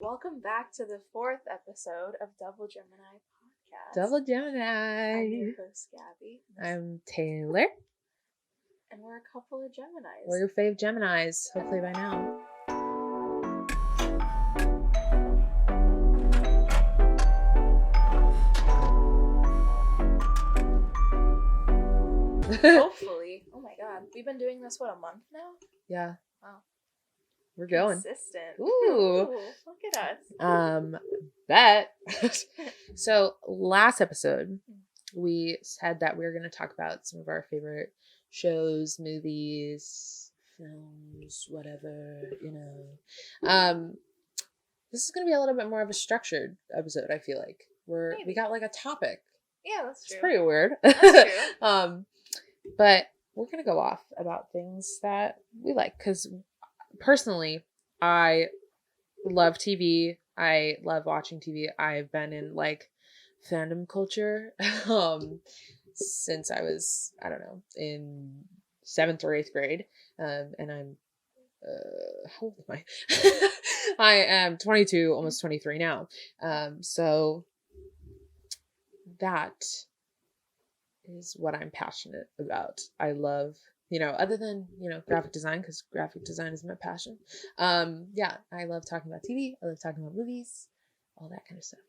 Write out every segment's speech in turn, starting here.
Welcome back to the 4th episode of Double Gemini podcast. Double Gemini. I'm your host, Gabi. I'm Taylor. And we're a couple of Geminis. We're your fave Geminis, hopefully by now. Hopefully. Oh my god. We've been doing this, a month now? Yeah. Wow. We're going. Consistent. Ooh. Look at us. Bet. So last episode, we said that we were going to talk about some of our favorite shows, movies, films, whatever, This is going to be a little bit more of a structured episode, I feel like. We got like a topic. Yeah, that's true. It's pretty weird. That's true. But we're going to go off about things that we like, because personally, I love TV. I love watching TV. I've been in like fandom culture since I was, I don't know, in 7th or 8th grade. And I'm, how old am I? I am 22, almost 23 now. So that is what I'm passionate about. I love, other than, graphic design, because graphic design is my passion. Yeah, I love talking about TV. I love talking about movies, all that kind of stuff.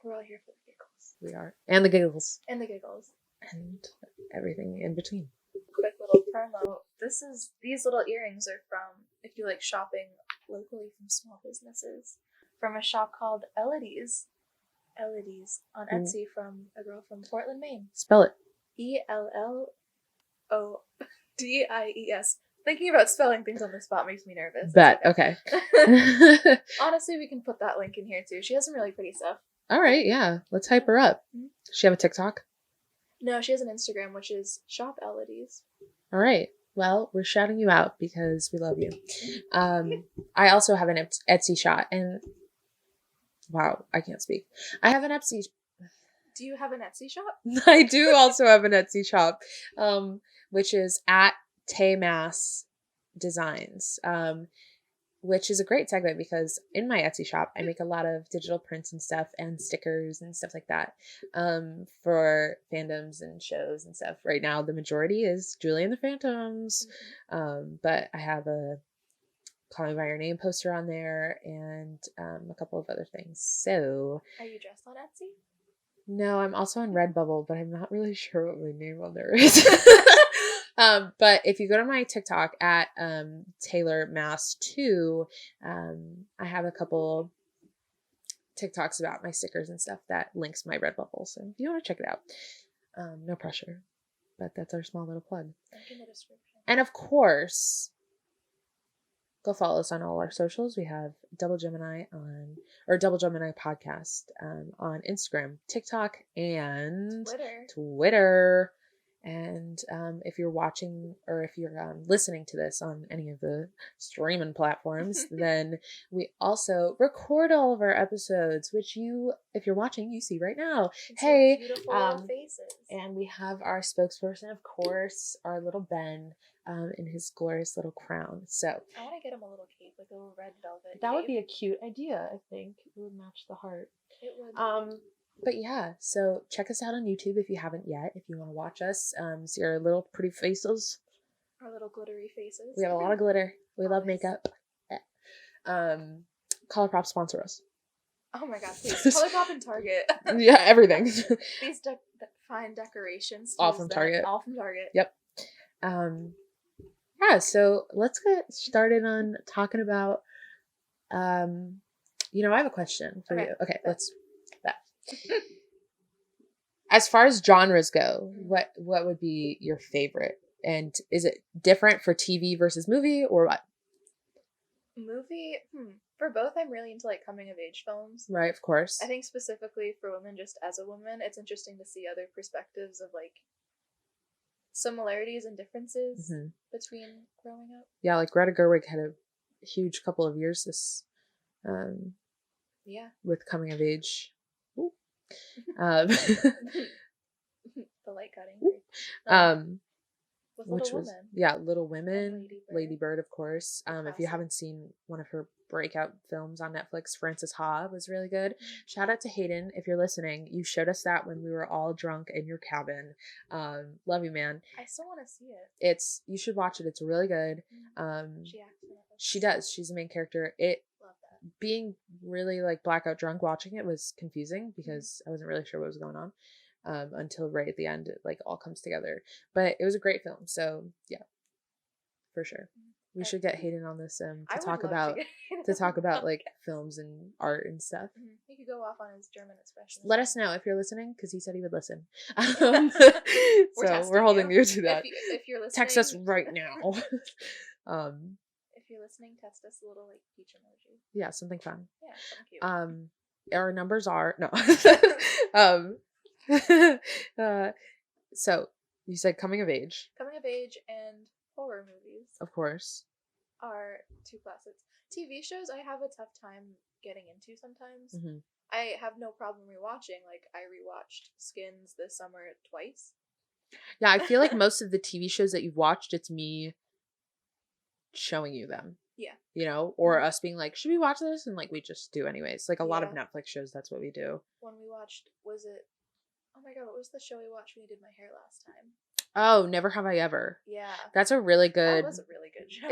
We're all here for the giggles. We are. And the giggles. And the giggles. And everything in between. Quick little promo. These little earrings are from, if you like shopping locally from small businesses, from a shop called Elodie's on Etsy from a girl from Portland, Maine. Spell it. ELLODIES. Thinking about spelling things on the spot makes me nervous. Bet. Okay. Honestly, we can put that link in here too. She has some really pretty stuff. All right. Yeah. Let's hype her up. Mm-hmm. Does she have a TikTok? No, she has an Instagram, which is Shop Elodie's. All right. Well, we're shouting you out because we love you. I also have an Etsy shop, and wow, I can't speak. I have an Etsy. Do you have an Etsy shop? I do also have an Etsy shop, which is at Taymass Designs, which is a great segue because in my Etsy shop, I make a lot of digital prints and stuff and stickers and stuff like that for fandoms and shows and stuff. Right now, the majority is Julie and the Phantoms, but I have a Call Me By Your Name poster on there and a couple of other things. So, are you dressed on Etsy? No, I'm also on Redbubble, but I'm not really sure what my name on there is. But if you go to my TikTok at TaylorMass2, I have a couple TikToks about my stickers and stuff that links my Redbubble. So if you want to check it out, no pressure, but that's our small little plug. Link in the description. And of course, go follow us on all our socials. We have Double Gemini Double Gemini Podcast on Instagram, TikTok, and Twitter. And if you're watching or if you're listening to this on any of the streaming platforms, then we also record all of our episodes, which if you're watching, you see right now. Hey, beautiful faces. And we have our spokesperson, of course, our little Ben. In his glorious little crown. So I want to get him a little cape, like a little red velvet that cape. would be a cute idea. I think it would match the heart. It would. But yeah, so check us out on YouTube if you haven't yet. If you want to watch us, see our little pretty faces, our little glittery faces. We have a lot of glitter. We love makeup. ColourPop sponsor us. Oh my god, please. ColourPop and Target. Yeah, everything. These fine decorations. All from Target. All from Target. Yep. Yeah, so let's get started on talking about, I have a question for you. Okay, let's that. As far as genres go, what would be your favorite? And is it different for TV versus movie or what? Movie, for both, I'm really into like coming of age films. Right, of course. I think specifically for women, just as a woman, it's interesting to see other perspectives of like similarities and differences between growing up. Yeah, like Greta Gerwig had a huge couple of years with coming of age. The light cutting. With which Little was Women. Yeah, Little Women, Lady Bird, of course. If you haven't seen one of her breakout films on Netflix. Frances Ha was really good. Shout out to Hayden if you're listening. You showed us that when we were all drunk in your cabin. Love you, man. I still want to see it. You should watch it. It's really good. She acts in it. She does. She's the main character. Love that. Being really like blackout drunk watching it was confusing because I wasn't really sure what was going on until right at the end it like all comes together. But it was a great film. So yeah, for sure. We should get Hayden on this to talk about like films and art and stuff. He could go off on his German expression. Let us know if you're listening because he said he would listen. So we're holding you to that. If you're listening, text us right now. If you're listening, text us a little like peach emoji. Yeah, something fun. Yeah, something cute. Our numbers are no. So you said coming of age. Coming of age and horror movies, of course, are two classics. TV shows I have a tough time getting into sometimes. Mm-hmm. I have no problem rewatching. Like I rewatched Skins this summer twice. Yeah, I feel like most of the TV shows that you've watched, it's me showing you them. Yeah. You know, or us being like, should we watch this? And like we just do anyways. Like a lot of Netflix shows, that's what we do. When we watched, oh my god, what was the show we watched when we did my hair last time? Oh, Never Have I Ever. Yeah. That's a really good. That was a really good show.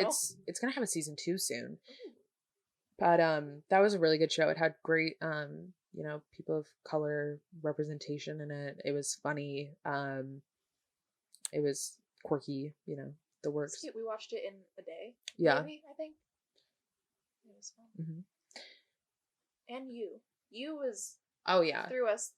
It's gonna have a season 2 soon. Ooh. But that was a really good show. It had great people of color representation in it. It was funny. It was quirky, the works. It's cute. We watched it in a day. Yeah. Maybe, I think. It was fun. Mm-hmm. And You was oh yeah. through us.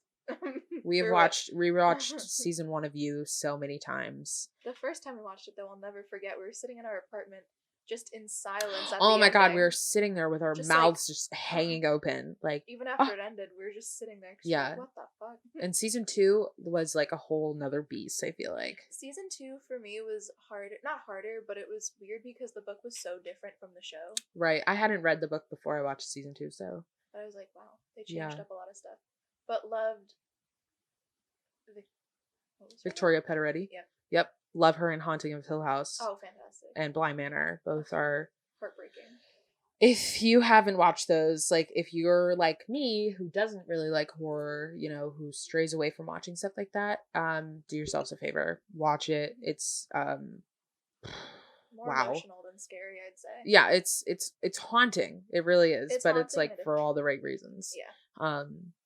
We have rewatched season 1 of You so many times. The first time we watched it, though, I'll never forget. We were sitting in our apartment, just in silence. Oh my god, we were sitting there with our mouths just hanging open, like even after it ended, we were just sitting there. Yeah. Like, what the fuck? And season 2 was like a whole nother beast. I feel like season 2 for me was not harder, but it was weird because the book was so different from the show. Right, I hadn't read the book before I watched season 2, so. But I was like, wow, they changed up a lot of stuff. But loved Victoria Pederetti. Yep. Love her in Haunting of Hill House. Oh, fantastic. And Bly Manor. Both are heartbreaking. If you haven't watched those, like if you're like me who doesn't really like horror, who strays away from watching stuff like that, do yourselves a favor. Watch it. It's more emotional than scary, I'd say. Yeah, it's haunting. It really is. But it's like for all the right reasons. Yeah.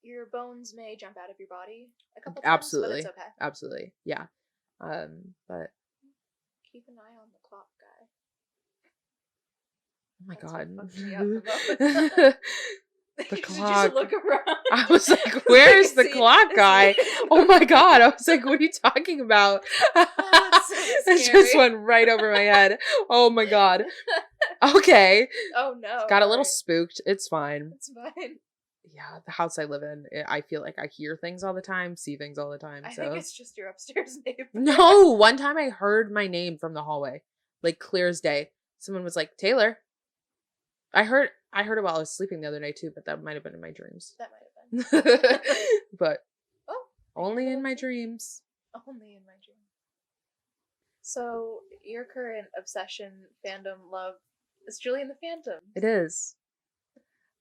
Your bones may jump out of your body a couple times, absolutely. but it's okay. Absolutely. Yeah. But keep an eye on the clock, guy. Oh my god. The clock. You just look around. I was like, where's the clock guy? Oh my god. I was like, what are you talking about? It just went right over my head. Oh my god. Okay. Oh no. Got a little spooked. It's fine. It's fine. Yeah, the house I live in, I feel like I hear things all the time, see things all the time. I think it's just your upstairs neighbor. No, one time I heard my name from the hallway, like clear as day. Someone was like, Taylor. I heard it while I was sleeping the other night too, but that might have been in my dreams. That might have been. But only in my dreams. Only in my dreams. So your current obsession, fandom, love is Julie and the Phantom. It is.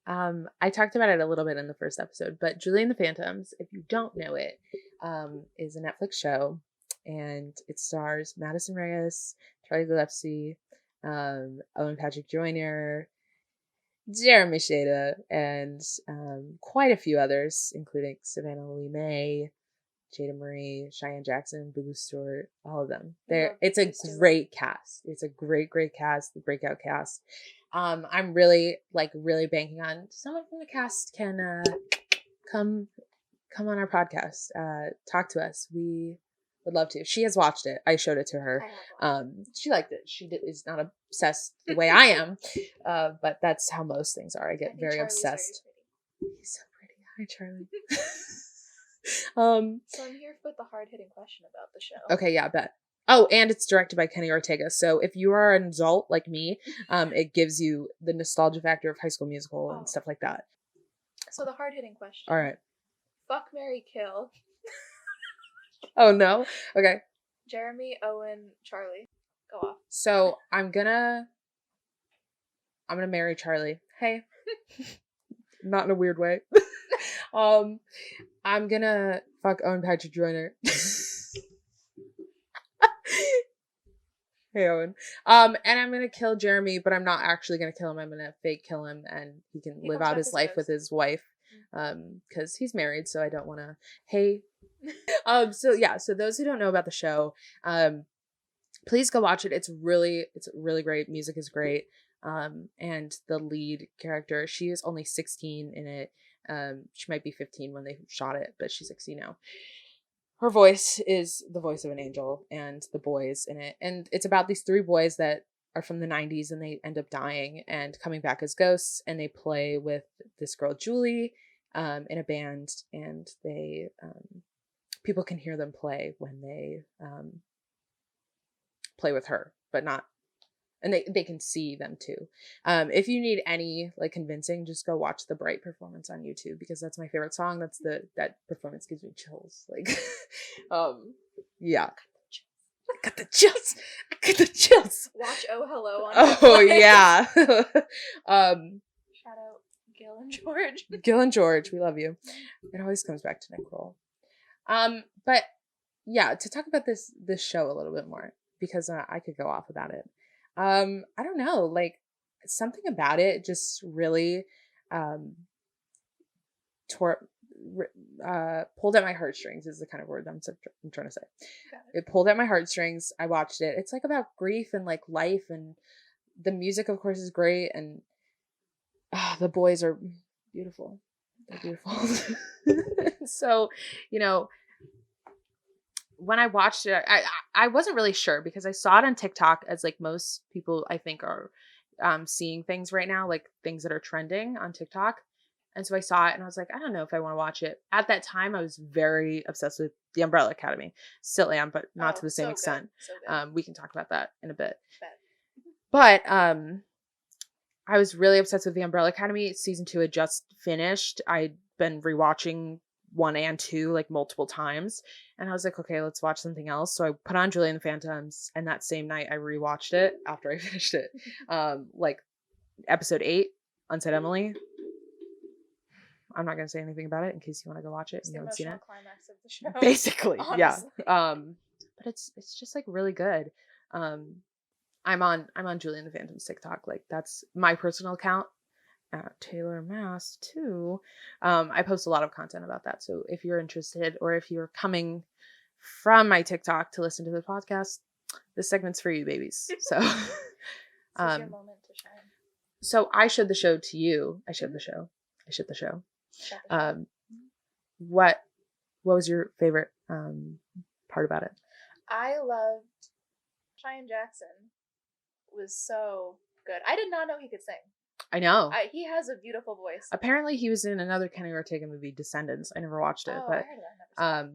I talked about it a little bit in the first episode, but Julie and the Phantoms, if you don't know it, is a Netflix show, and it stars Madison Reyes, Charlie Gillespie, Owen Patrick Joyner, Jeremy Shada, and quite a few others, including Savannah Lee May, Jada Marie, Cheyenne Jackson, Boo Stewart, all of them. It's a great cast. It's a great cast, the breakout cast. I'm really banking on someone from the cast can come on our podcast, talk to us. We would love to. She has watched it. I showed it to her. She liked it. She is not obsessed the way I am, but that's how most things are. I get very Charlie's obsessed. He's so pretty. Hi, Charlie. So I'm here with the hard-hitting question about the show. Okay, yeah, I bet. Oh, and it's directed by Kenny Ortega. So if you are an adult like me, it gives you the nostalgia factor of High School Musical and stuff like that. So the hard-hitting question. All right. Fuck, marry, kill. Oh, no? Okay. Jeremy, Owen, Charlie. Go off. So I'm gonna marry Charlie. Hey. Not in a weird way. I'm gonna fuck Owen Patrick Joyner. Hey, Owen. And I'm gonna kill Jeremy, but I'm not actually gonna kill him. I'm gonna fake kill him, and he can live out his life with his wife. Because he's married, so I don't want to. Hey. So those who don't know about the show, please go watch it. It's really great. Music is great. And the lead character, she is only 16 in it. She might be 15 when they shot it, but she's 16 now. Her voice is the voice of an angel, and the boys in it. And it's about these 3 boys that are from the 90s, and they end up dying and coming back as ghosts, and they play with this girl, Julie, in a band, and they, people can hear them play when they, play with her, but not, and they can see them too. If you need any like convincing, just go watch the Bright performance on YouTube, because that's my favorite song. That performance gives me chills. Like, yeah. I got the chills. Watch Oh Hello on Oh Netflix. yeah. Shout out Gil and George. Gil and George, we love you. It always comes back to Nick Kroll. But yeah, to talk about this show a little bit more, because I could go off about it. I don't know, like something about it just really pulled at my heartstrings is the kind of word I'm trying to say. It pulled at my heartstrings. I watched it. It's like about grief and like life, and the music of course is great, and the boys are beautiful. They're beautiful. So, you know, when I watched it, I wasn't really sure, because I saw it on TikTok, as like most people I think are seeing things right now, like things that are trending on TikTok. And so I saw it and I was like, I don't know if I want to watch it. At that time, I was very obsessed with The Umbrella Academy. Still am, but not to the same extent. So we can talk about that in a bit. But I was really obsessed with The Umbrella Academy. Season 2 had just finished. I'd been rewatching 1 and 2 like multiple times, and I was like, okay, let's watch something else. So I put on Julie and the Phantoms, and that same night I rewatched it after I finished it. Like episode 8, Unsaid Emily. I'm not gonna say anything about it in case you want to go watch it and you haven't seen it. Climax of the show. Basically, honestly. Yeah. But it's just like really good. I'm on Julie and the Phantoms TikTok. Like that's my personal account. Taylor Mass too. I post a lot of content about that. So if you're interested, or if you're coming from my TikTok to listen to the podcast, this segment's for you, babies. So, this is your moment to shine. So I showed the show to you. I showed the show. What was your favorite part about it? I loved Cheyenne Jackson. Was so good. I did not know he could sing. I know. He has a beautiful voice. Apparently he was in another Kenny Ortega movie, Descendants. I never watched it, but I heard that.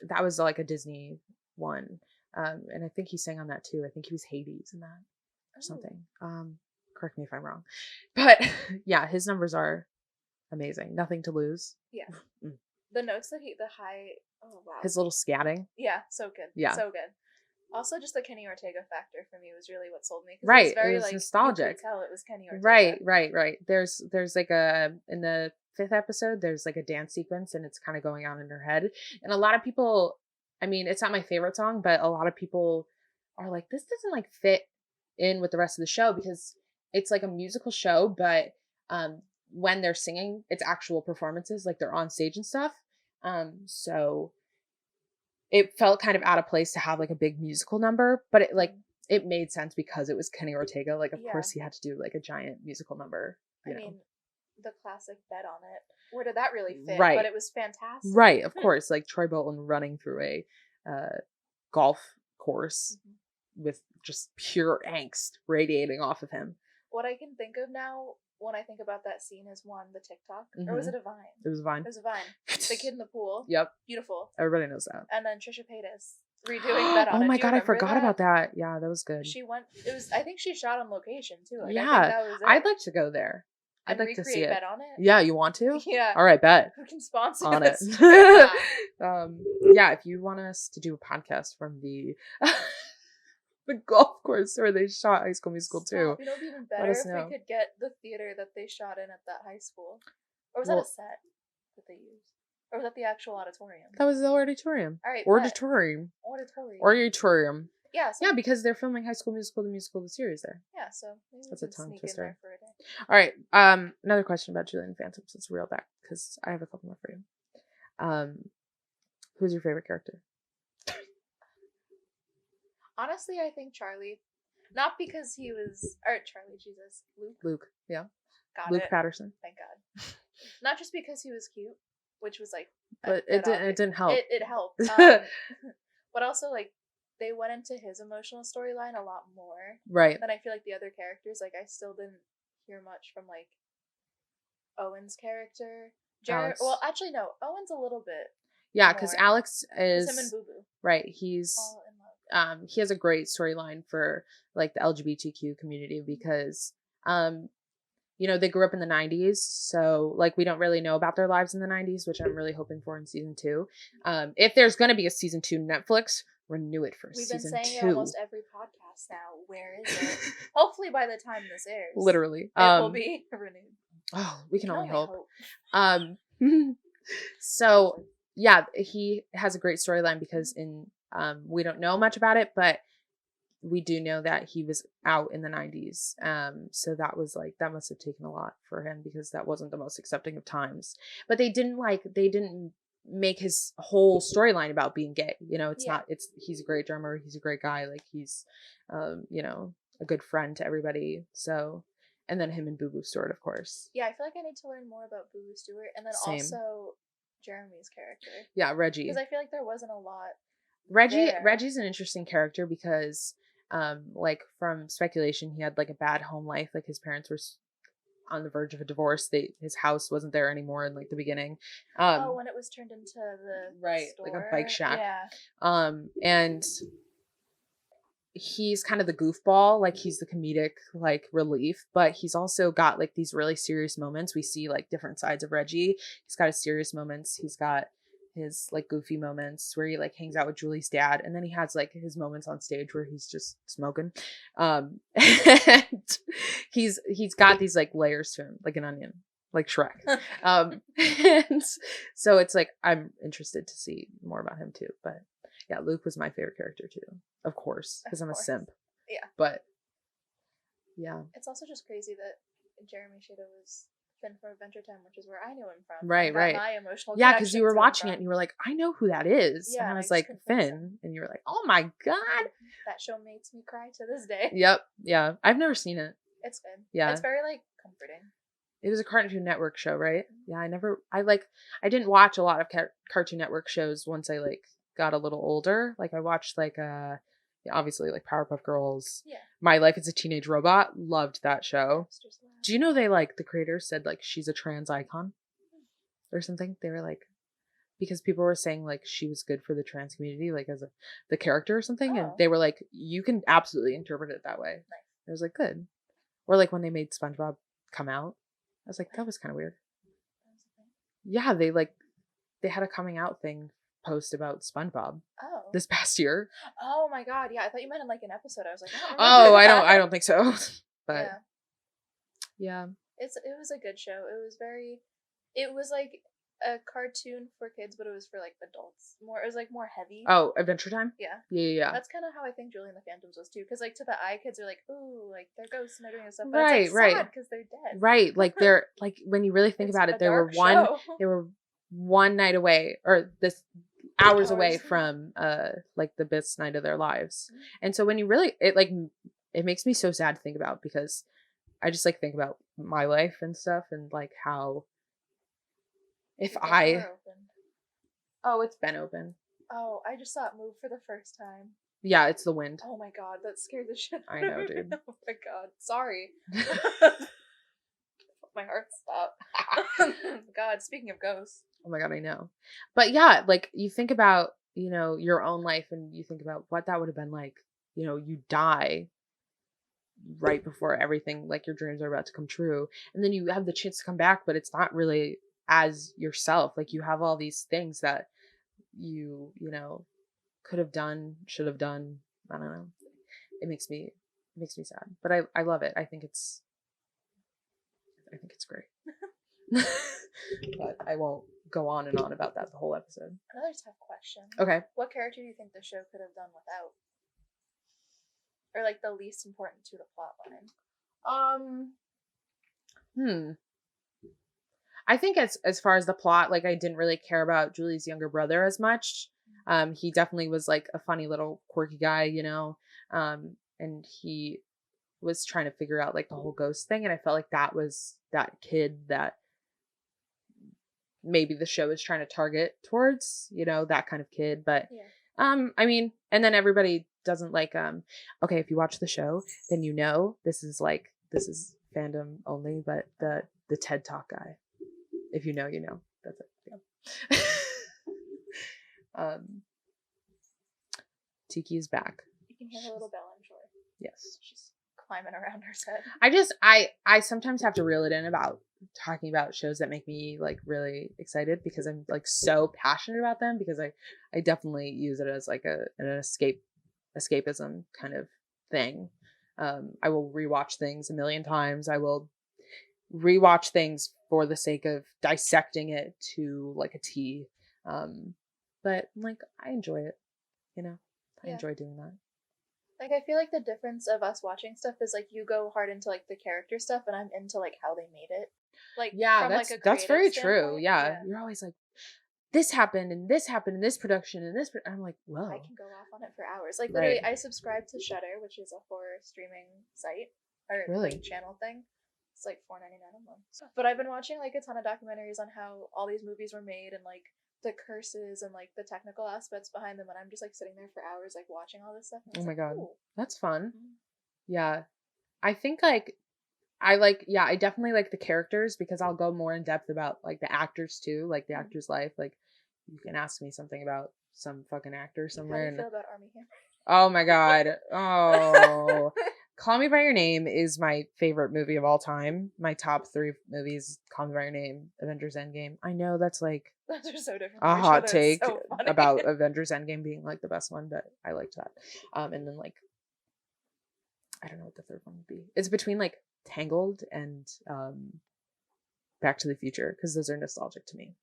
that was like a Disney one. And I think he sang on that too. I think he was Hades in that or something. Correct me if I'm wrong. But yeah, his numbers are amazing. Nothing to lose. Yeah. The notes that the high, oh wow. His little scatting. Yeah, so good. Yeah. So good. Also, just the Kenny Ortega factor for me was really what sold me. Right. It was very, it was nostalgic. You could tell it was Kenny Ortega. Right. There's like in the 5th episode, there's like a dance sequence, and it's kind of going on in her head. And a lot of people, I mean, it's not my favorite song, but a lot of people are like, this doesn't like fit in with the rest of the show, because it's like a musical show, but when they're singing, it's actual performances, like they're on stage and stuff. So it felt kind of out of place to have like a big musical number, but it made sense because it was Kenny Ortega. Like, of course he had to do like a giant musical number. I mean, the classic Bet on It. Where did that really fit? Right. But it was fantastic. Right. Of course. Like Troy Bolton running through a golf course with just pure angst radiating off of him. What I can think of now when I think about that scene is the TikTok. Or was it a Vine? It was a Vine. It was a Vine. The kid in the pool. Yep. Beautiful. Everybody knows that. And then Trisha Paytas redoing Bet on It. Oh my god, I forgot about that. Yeah, that was good. I think she shot on location too. Like, yeah. I think that was it. I'd like to go there. I'd like to see it. Bet on It? Yeah, you want to? Yeah. All right, bet. Who can sponsor on this? It. Yeah, if you want us to do a podcast from the the golf course where they shot High School Musical too. You know, it'd be even Let better us if know. we could get the theater that they shot in at that high school. Or was that Well- a set that they used? Or was that the actual auditorium? That was the auditorium. All right, Auditorium. Auditorium. Yeah, so Yeah, because they're filming High School Musical, the series there. yeah, so maybe That's we a can tongue sneak twister. in there for a day. All right. Another question about Julian Phantom, since it's real back, because I have a couple more for you. Who's your favorite character? Honestly, I think Charlie. Not because he was... Or Charlie, Jesus. Luke. Yeah. Got Luke it. Patterson. Thank God. Not just because he was cute, which was like... But it didn't help. It helped. But also, like, they went into his emotional storyline a lot more Right. than I feel like the other characters. Like, I still didn't hear much from, like, Owen's character. Alex. Well, actually, no. Owen's a little bit. Yeah, because more. Alex It's is... him and Boo Boo. Right. He's... All in love. he has a great storyline for like the LGBTQ community because you know, they grew up in the 90s, so like we don't really know about their lives in the 90s, which I'm really hoping for in season 2. If there's going to be a season 2, Netflix renew it for season 2. We've been saying it almost every podcast now. Where is it? Hopefully by the time this airs, Literally, it will be renewed. Oh, we can only hope. So yeah, he has a great storyline because in we don't know much about it, but we do know that he was out in the 90s. So that was like, that must have taken a lot for him because that wasn't the most accepting of times. But they didn't make his whole storyline about being gay. You know, he's a great drummer. He's a great guy. Like he's, you know, a good friend to everybody. So, and then him and Boo Boo Stewart, of course. Yeah, I feel like I need to learn more about Boo Boo Stewart. And then also Jeremy's character. Yeah, Reggie. Because I feel like there wasn't a lot. Reggie's an interesting character because like from speculation he had like a bad home life, like his parents were on the verge of a divorce. His house wasn't there anymore in like the beginning, when it was turned into the store. Like a bike shack. Yeah. And he's kind of the goofball, like he's the comedic like relief, but he's also got like these really serious moments. We see like different sides of Reggie. He's got his serious moments, he's got his like goofy moments where he like hangs out with Julie's dad, and then he has like his moments on stage where he's just smoking. And he's got these like layers to him, like an onion, like Shrek. And so it's like I'm interested to see more about him too. But yeah, Luke was my favorite character too, of course, because I'm a simp. Yeah. But yeah, it's also just crazy that Jeremy Shada was Finn from Adventure Time, which is where I knew him from. Right. My emotional yeah, because you were watching it and you were like, I know who that is. Yeah, and I was like, Finn. And you were like, oh my God. That show makes me cry to this day. Yep. Yeah. I've never seen it. It's good. Yeah. It's very like comforting. It was a Cartoon Network show, right? Yeah. I didn't watch a lot of Cartoon Network shows once I like got a little older. Like I watched like obviously like Powerpuff Girls. Yeah. My Life as a Teenage Robot. Loved that show. Do you know they like the creators said like she's a trans icon or something? They were like, because people were saying like she was good for the trans community, like as the character or something. And they were like, you can absolutely interpret it that way. Nice. I was like, good. Or like when they made SpongeBob come out, I was like, that was kind of weird. Yeah, they had a coming out thing post about SpongeBob this past year. Oh my God, yeah, I thought you meant in like an episode. I was like, I don't think so. But yeah. It was a good show. It was like a cartoon for kids, but it was for like adults. It was like more heavy. Oh, Adventure Time? Yeah. That's kind of how I think Julie and the Phantoms was too, because like to the eye, kids are like, ooh, like they're ghosts and they're doing this stuff, but it's like sad because they're dead. Right, like they're like when you really think about it, they were one night away, or this hours away from like the best night of their lives. And so when you really it makes me so sad to think about, because I just like think about my life and stuff and like how if it's been open. Oh, I just saw it move for the first time. Yeah, it's the wind. Oh my God, that scared the shit out I know, dude. Oh my God, sorry. My heart stopped. God, speaking of ghosts. Oh my God, I know. But yeah, like you think about, you know, your own life and you think about what that would have been like, you know, you die right before everything, like your dreams are about to come true. And then you have the chance to come back, but it's not really as yourself. Like you have all these things that you know, could have done, should have done. I don't know. it makes me sad. But I love it. I think it's great. But I won't go on and on about that the whole episode. Another tough question. Okay. What character do you think the show could have done without? Or like the least important to the plot line? I think as far as the plot, like I didn't really care about Julie's younger brother as much. He definitely was like a funny little quirky guy, you know. And he was trying to figure out like the whole ghost thing, and I felt like that was that kid that maybe the show is trying to target towards, you know, that kind of kid. But I mean, and then everybody doesn't like okay, if you watch the show, then you know this is fandom only, but the TED Talk guy. If you know, you know. That's it. Yeah. Tiki is back. You can hear her little bell, I'm sure. Yes. She's climbing around her set. I sometimes have to reel it in about talking about shows that make me like really excited because I'm like so passionate about them, because I definitely use it as like an escapism kind of thing. I will rewatch things a million times. I will rewatch things for the sake of dissecting it to like a T. But like I enjoy it, you know. I enjoy doing that. Like I feel like the difference of us watching stuff is like you go hard into like the character stuff, and I'm into like how they made it. Like that's very true. Yeah, you're always like, this happened and this happened in this production and this. I'm like, whoa. I can go off on it for hours. Like literally, I subscribe to Shudder, which is a horror streaming site or like, channel thing. It's like $4.99 a month. But I've been watching like a ton of documentaries on how all these movies were made and like the curses and like the technical aspects behind them, and I'm just like sitting there for hours like watching all this stuff. Oh my god, cool. That's fun. Yeah, I think like I definitely like the characters because I'll go more in depth about like the actors too, like the actor's life. Like you can ask me something about some fucking actor somewhere. How do you feel about Armie Hammer? Oh my god. Oh. Call Me by Your Name is my favorite movie of all time. My top 3 movies: Call Me by Your Name, Avengers Endgame. I know that's like those are so different. A hot take about Avengers Endgame being like the best one, but I liked that. And then like I don't know what the third one would be. It's between like Tangled and Back to the Future, because those are nostalgic to me.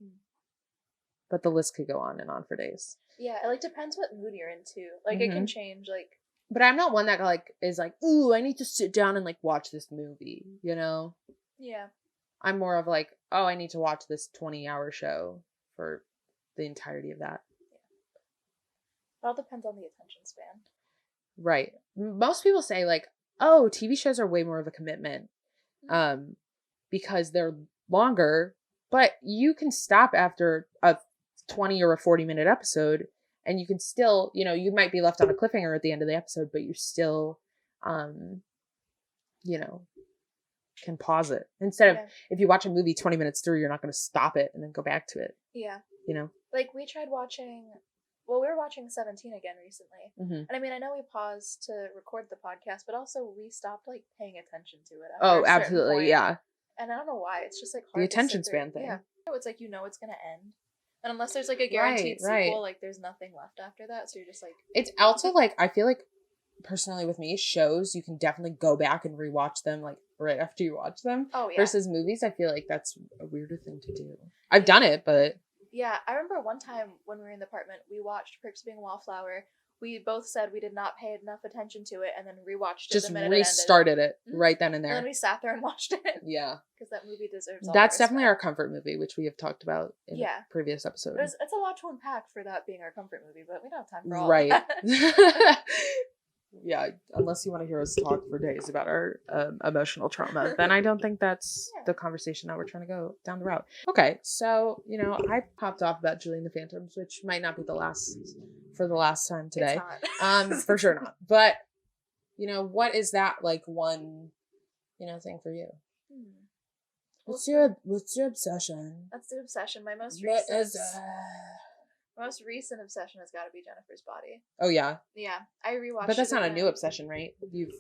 But the list could go on and on for days. Yeah, it like depends what mood you're into. Like it can change like. But I'm not one that like is like, ooh, I need to sit down and like watch this movie, you know? Yeah. I'm more of like, oh, I need to watch this 20-hour show for the entirety of that. Yeah. It all depends on the attention span. Right. Most people say like, oh, TV shows are way more of a commitment because they're longer, but you can stop after a 20 or a 40-minute episode. And you can still, you know, you might be left on a cliffhanger at the end of the episode, but you still, you know, can pause it. Instead of, if you watch a movie 20 minutes through, you're not going to stop it and then go back to it. Yeah. You know? Like, we tried watching, well, we were watching 17 again recently. And I mean, I know we paused to record the podcast, but also we stopped, like, paying attention to it. Oh, absolutely, yeah. And I don't know why. It's just, like, hard the attention span thing. Yeah. It's like, you know it's going to end. And unless there's like a guaranteed sequel, like there's nothing left after that. So you're just like... It's also like, I feel like personally with me, shows, you can definitely go back and rewatch them like right after you watch them. Oh, yeah. Versus movies, I feel like that's a weirder thing to do. I've done it, but... Yeah, I remember one time when we were in the apartment, we watched Perks of Being a Wallflower. We both said we did not pay enough attention to it and then rewatched it. Just restarted it right then and there. And then we sat there and watched it. Yeah. Because that movie deserves all That's definitely our comfort movie, which we have talked about in a previous episode. It's a lot to unpack for that being our comfort movie, but we don't have time for all that. Yeah, unless you want to hear us talk for days about our emotional trauma, then I don't think that's the conversation that we're trying to go down the route. Okay, so, you know, I popped off about Julie and the Phantoms, which might not be the last time today. It's not. For sure not. But, you know, what is that, like, one, you know, thing for you? What's your obsession? That's the obsession. My most recent obsession has got to be Jennifer's Body. Oh yeah. Yeah, I rewatched. But that's not a new obsession, right? You've.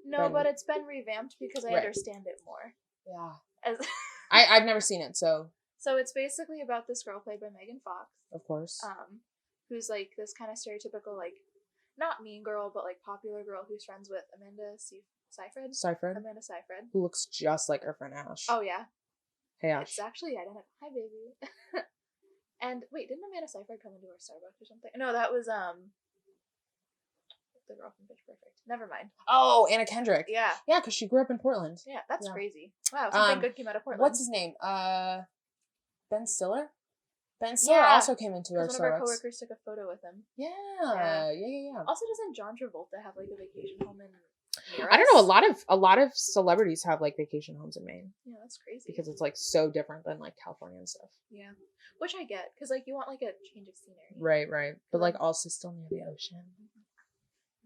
No, but it's been revamped because I understand it more. Yeah. I've never seen it, so. So it's basically about this girl played by Megan Fox. Of course. Who's like this kind of stereotypical, like, not mean girl, but like popular girl who's friends with Amanda Seyfried. Seyfried, Amanda Seyfried. who looks just like her friend Ash. Oh yeah. Hey Ash. It's actually identical. Hi baby. And wait, didn't Amanda Seyfried come into our Starbucks or something? No, that was the girl from Pitch Perfect. Never mind. Oh, Anna Kendrick. Yeah. Yeah, because she grew up in Portland. Yeah, that's Yeah. crazy. Wow, something good came out of Portland. What's his name? Ben Stiller? Ben Stiller also came into our Starbucks. One of our coworkers took a photo with him. Yeah. Also, doesn't John Travolta have like a vacation home in Maine? I don't know. A lot of celebrities have like vacation homes in Maine. Yeah, that's crazy. Because it's like so different than like California and stuff. Yeah, which I get because like you want like a change of scenery. Right. But like also still near the ocean.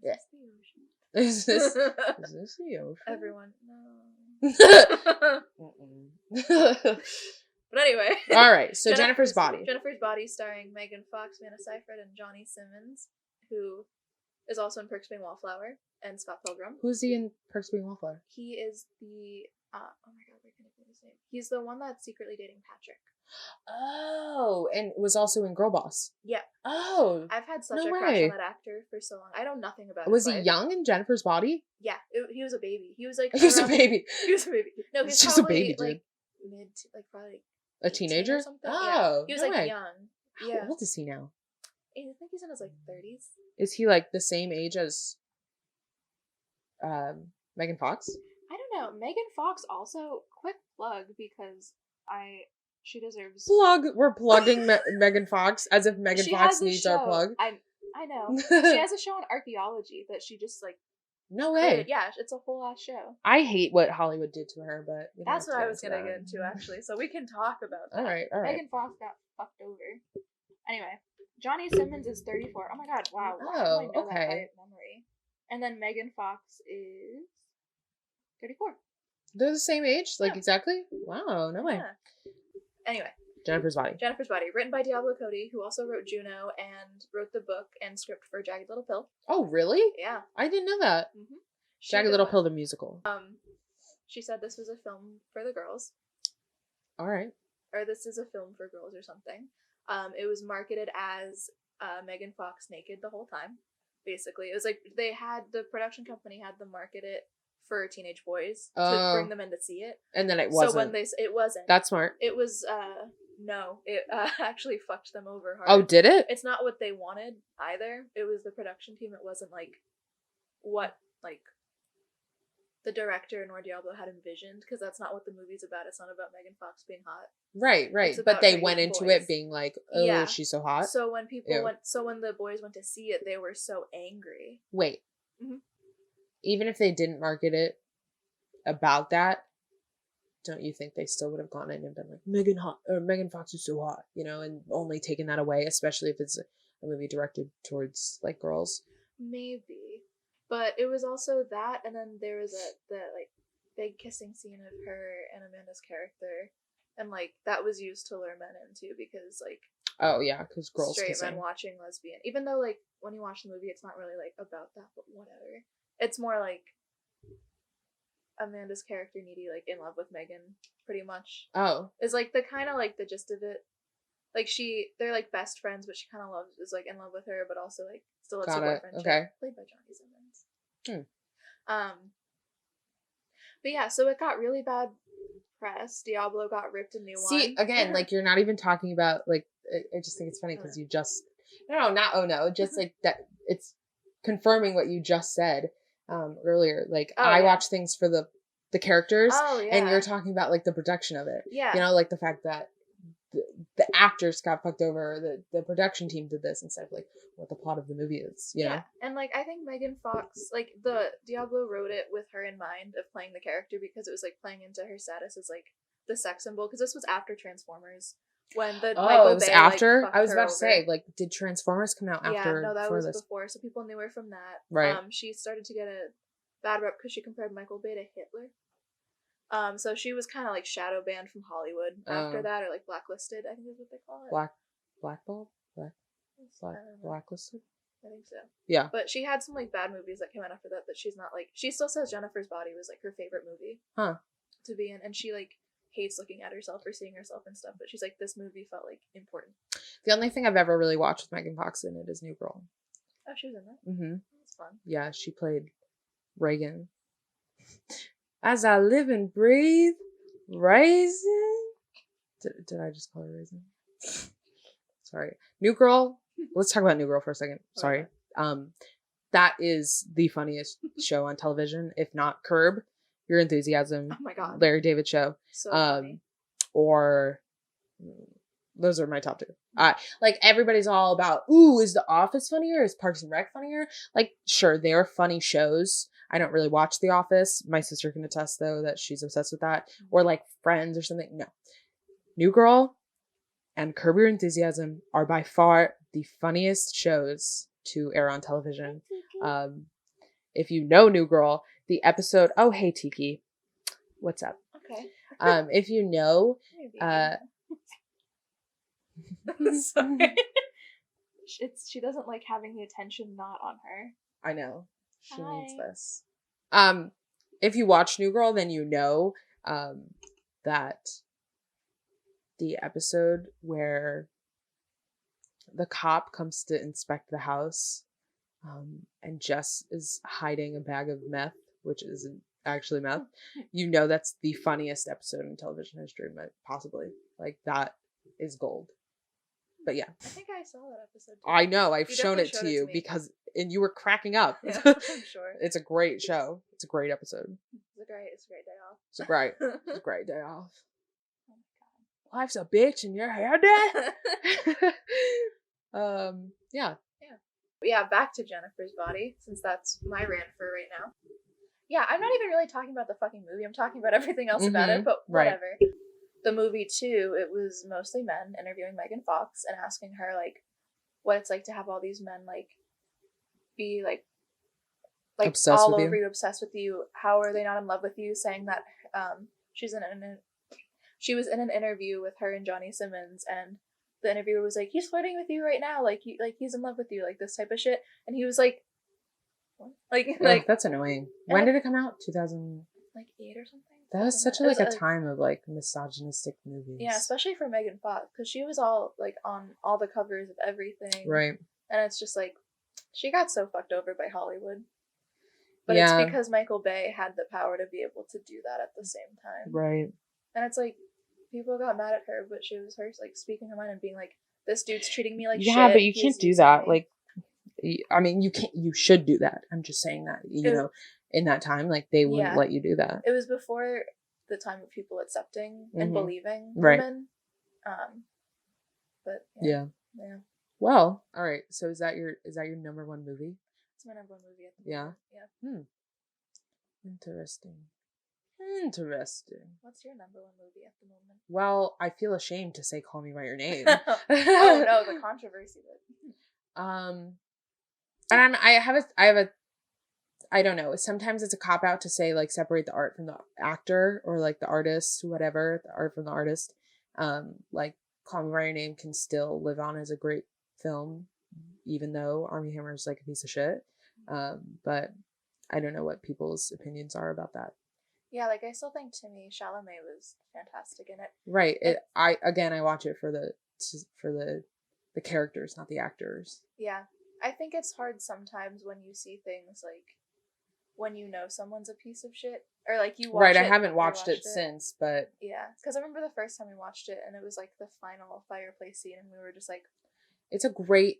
Yeah. Is this the ocean? Everyone, no. But anyway. All right. So Jennifer's Body. Jennifer's Body, starring Megan Fox, Amanda Seyfried, and Johnny Simmons, who is also in Perks Being Wallflower, and Scott Pilgrim. Who's he in Perks Being Wallflower? He is the oh my god, where can I get his name? He's the one that's secretly dating Patrick. Oh, and was also in Girl Boss. Yeah. Oh. I've had such a crush on that actor for so long. I know nothing about his Was he life. young in Jennifer's Body? Yeah, he was a baby. He was like He was a baby. He was a baby. No, he's just a probably baby, dude. like mid, like probably A teenager? or something. Oh, yeah. He was no like way. young. How Yeah. old is he now? I think he's in his like 30s. Is he like the same age as Megan Fox? I don't know. Megan Fox also, quick plug because she deserves Plug. We're plugging Megan Fox as if Megan Fox needs our plug. I know. She has a show on archaeology that she just like No way. created. Yeah, it's a whole ass show. I hate what Hollywood did to her, but we don't That's have what to I was gonna get into actually. So we can talk about that. All right. Megan Fox got fucked over. Anyway, Johnny Simmons is 34. Oh my god! Wow. Oh, How do I know that okay. by memory? And then Megan Fox is 34. They're the same age, like Yeah. exactly. Wow, no way. Yeah. Anyway, Jennifer's Body. Jennifer's Body, written by Diablo Cody, who also wrote Juno and wrote the book and script for Jagged Little Pill. Oh, really? Yeah. I didn't know that. Mm-hmm. Jagged Little Pill, the musical. She said this was a film for the girls, All right. or this is a film for girls or something. It was marketed as Megan Fox naked the whole time. Basically, it was like the production company had them market it for teenage boys to bring them in to see it. And then it wasn't. So when it wasn't. That's smart. It was no, it actually fucked them over hard. Oh, did it? It's not what they wanted either. It was the production team. It wasn't like what like the director nor Diablo had envisioned, because that's not what the movie's about. It's not about Megan Fox being hot. Right. It's But about they her went young into boys. it being like, oh, Yeah. she's so hot. So when people Ew. when the boys went to see it, they were so angry. Wait. Mhm. Even if they didn't market it about that, don't you think they still would have gone in and been like, Megan Fox is so hot, and only taken that away, especially if it's a movie directed towards like girls? Maybe, but it was also that, and then there was the like big kissing scene of her and Amanda's character, and like that was used to lure men in too, because like Oh yeah, because girls straight kissing. men watching lesbian, even though like when you watch the movie, it's not really like about that, but whatever. It's more like Amanda's character Needy like in love with Megan, pretty much. Oh, Is like the kind of like the gist of it. Like they're like best friends, but she kind of is like in love with her, but also like still loves her got it. boyfriend. Okay. Played by Johnny Simmons. But yeah, so it got really bad press. Diablo got ripped a new one. See, again, like you're not even talking about like. I just think it's funny because you just just like that. It's confirming what you just said earlier. Like I watch things for the characters, and you're talking about like the production of it. Yeah, like the fact that the actors got fucked over, the production team did this instead of like what the plot of the movie is. You know? And like I think Megan Fox, like the Diablo wrote it with her in mind of playing the character, because it was like playing into her status as like the sex symbol. Because this was after Transformers. When the Michael it was Bay, after? like, I was her about to say, over. like, did Transformers come out after? Yeah, no, that was this? before, so people knew her from that. Right. She started to get a bad rep because she compared Michael Bay to Hitler. So she was kind of like shadow banned from Hollywood after that, or like blacklisted, I think is what they call it. Blacklisted? I think so. Yeah. But she had some like bad movies that came out after that she's not like. She still says Jennifer's Body was like her favorite movie. Huh. To be in, and she like hates looking at herself or seeing herself and stuff, but she's like, this movie felt like important. The only thing I've ever really watched with Megan Fox in it is New Girl. Oh, she was in that. Mm-hmm. That's fun. Yeah, she played Reagan. As I live and breathe, Raisin. Did I just call her Raisin? Sorry. New Girl. Let's talk about New Girl for a second. Sorry. That is the funniest show on television, if not Curb Your Enthusiasm. Oh my god. Larry David Show. So funny. Or those are my top two. Like everybody's all about, ooh, is The Office funnier? Is Parks and Rec funnier? Like, sure, they are funny shows. I don't really watch The Office. My sister can attest though that she's obsessed with that. Or like Friends or something. No. New Girl and Curb Your Enthusiasm are by far the funniest shows to air on television. If you know New Girl, the episode, oh hey Tiki, what's up? Okay. If you know, sorry. She doesn't like having the attention not on her. I know she Hi. needs this. If you watch New Girl, then you know that the episode where the cop comes to inspect the house, and Jess is hiding a bag of meth, which isn't actually meth. You know that's the funniest episode in television history, possibly. Like, that is gold. But yeah. I think I saw that episode too. I know, I've You shown it definitely to you me. because, and you were cracking up. Yeah, I'm sure. It's a great show. It's a great episode. It's a great day off. It's a great day off. Oh my Life's a bitch and your hair dead. Yeah. Yeah, back to Jennifer's Body, since that's my rant for right now. Yeah, I'm not even really talking about the fucking movie. I'm talking about everything else about it, but whatever. Right. The movie, too, it was mostly men interviewing Megan Fox and asking her, like, what it's like to have all these men, like, be, like obsessed all with over you. you, obsessed with you. How are they not in love with you? Saying that she was in an interview with her and Johnny Simmons, and the interviewer was like, he's flirting with you right now, like he's in love with you, like this type of shit. And he was like, what? Like that's annoying. When did it come out? 2008 or something. That was such a time of like misogynistic movies. Yeah, especially for Megan Fox, because she was all like on all the covers of everything. Right. And it's just like, she got so fucked over by Hollywood. But it's because Michael Bay had the power to be able to do that at the same time. Right. And it's like, people got mad at her, but she was her like speaking her mind and being like, this dude's treating me like shit. Yeah, but you can't do that. Like, I mean, you should do that. I'm just saying that, you know, in that time, like, they wouldn't let you do that. It was before the time of people accepting and believing right. women. But yeah. Well, all right. So is that your number one movie? It's my number one movie at the moment. Yeah. Interesting. What's your number one movie at the moment? Well, I feel ashamed to say Call Me by Your Name. Oh no, the controversy bit. And I don't know. Sometimes it's a cop out to say like separate the art from the actor or like the artist, whatever, the art from the artist. Like Call Me by Your Name can still live on as a great film, even though Armie Hammer is like a piece of shit. But I don't know what people's opinions are about that. Yeah, like I still think Timothée Chalamet was fantastic in it. Right. I watch it for the characters, not the actors. Yeah. I think it's hard sometimes when you see things like when you know someone's a piece of shit, or like you watch right. I haven't watched it since, but yeah, because I remember the first time we watched it, and it was like the final fireplace scene, and we were just like, it's a great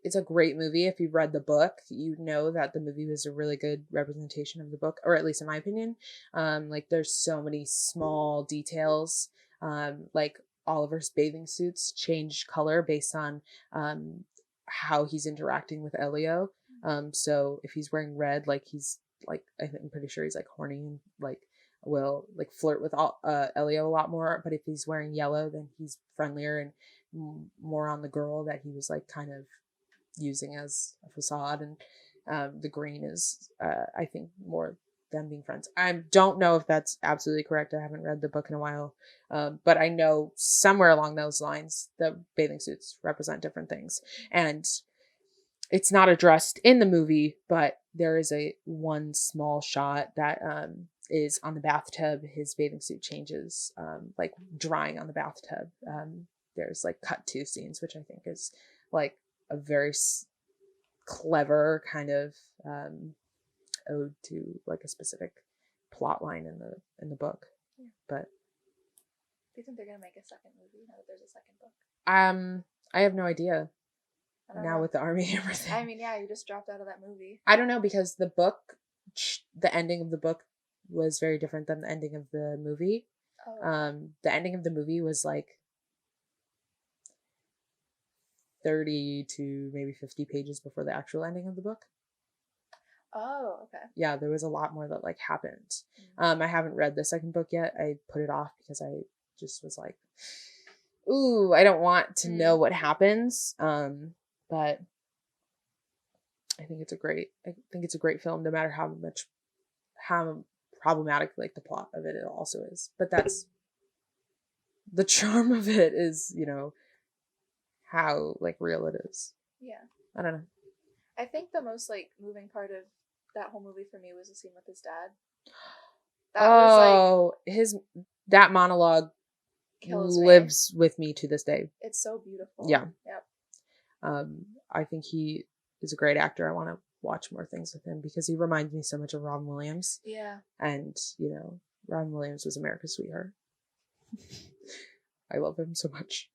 movie. If you've read the book, you know that the movie was a really good representation of the book, or at least in my opinion. Like there's so many small details, like Oliver's bathing suits change color based on how he's interacting with Elio. So if he's wearing red, like he's like, I'm pretty sure he's like horny and like will like flirt with Elio a lot more. But if he's wearing yellow, then he's friendlier and more on the girl that he was like kind of using as a facade. And the green is I think more them being friends. I don't know if that's absolutely correct. I haven't read the book in a while, but I know somewhere along those lines the bathing suits represent different things, and it's not addressed in the movie, but there is one small shot that is on the bathtub. His bathing suit changes, like drying on the bathtub. There's like cut to scenes, which I think is like a very clever kind of ode to like a specific plot line in the book. Yeah. But do you think they're gonna make a second movie now that there's a second book? I have no idea. I don't Now know. with the army and everything. I mean, yeah, you just dropped out of that movie. I don't know, because the ending of the book was very different than the ending of the movie. Oh. The ending of the movie was like 30 to maybe 50 pages before the actual ending of the book. Oh, okay. Yeah, there was a lot more that like happened. I haven't read the second book yet. I put it off because I just was like, ooh, I don't want to know what happens. But I think it's a great film, no matter how problematic like the plot of it also is. But that's the charm of it, is, you know, how like real it is. Yeah. I don't know. I think the most like moving part of that whole movie for me was the scene with his dad. That monologue lives with me to this day. It's so beautiful. Yeah. Yep. I think he is a great actor. I want to watch more things with him because he reminds me so much of Robin Williams. Yeah. And, you know, Robin Williams was America's sweetheart. I love him so much.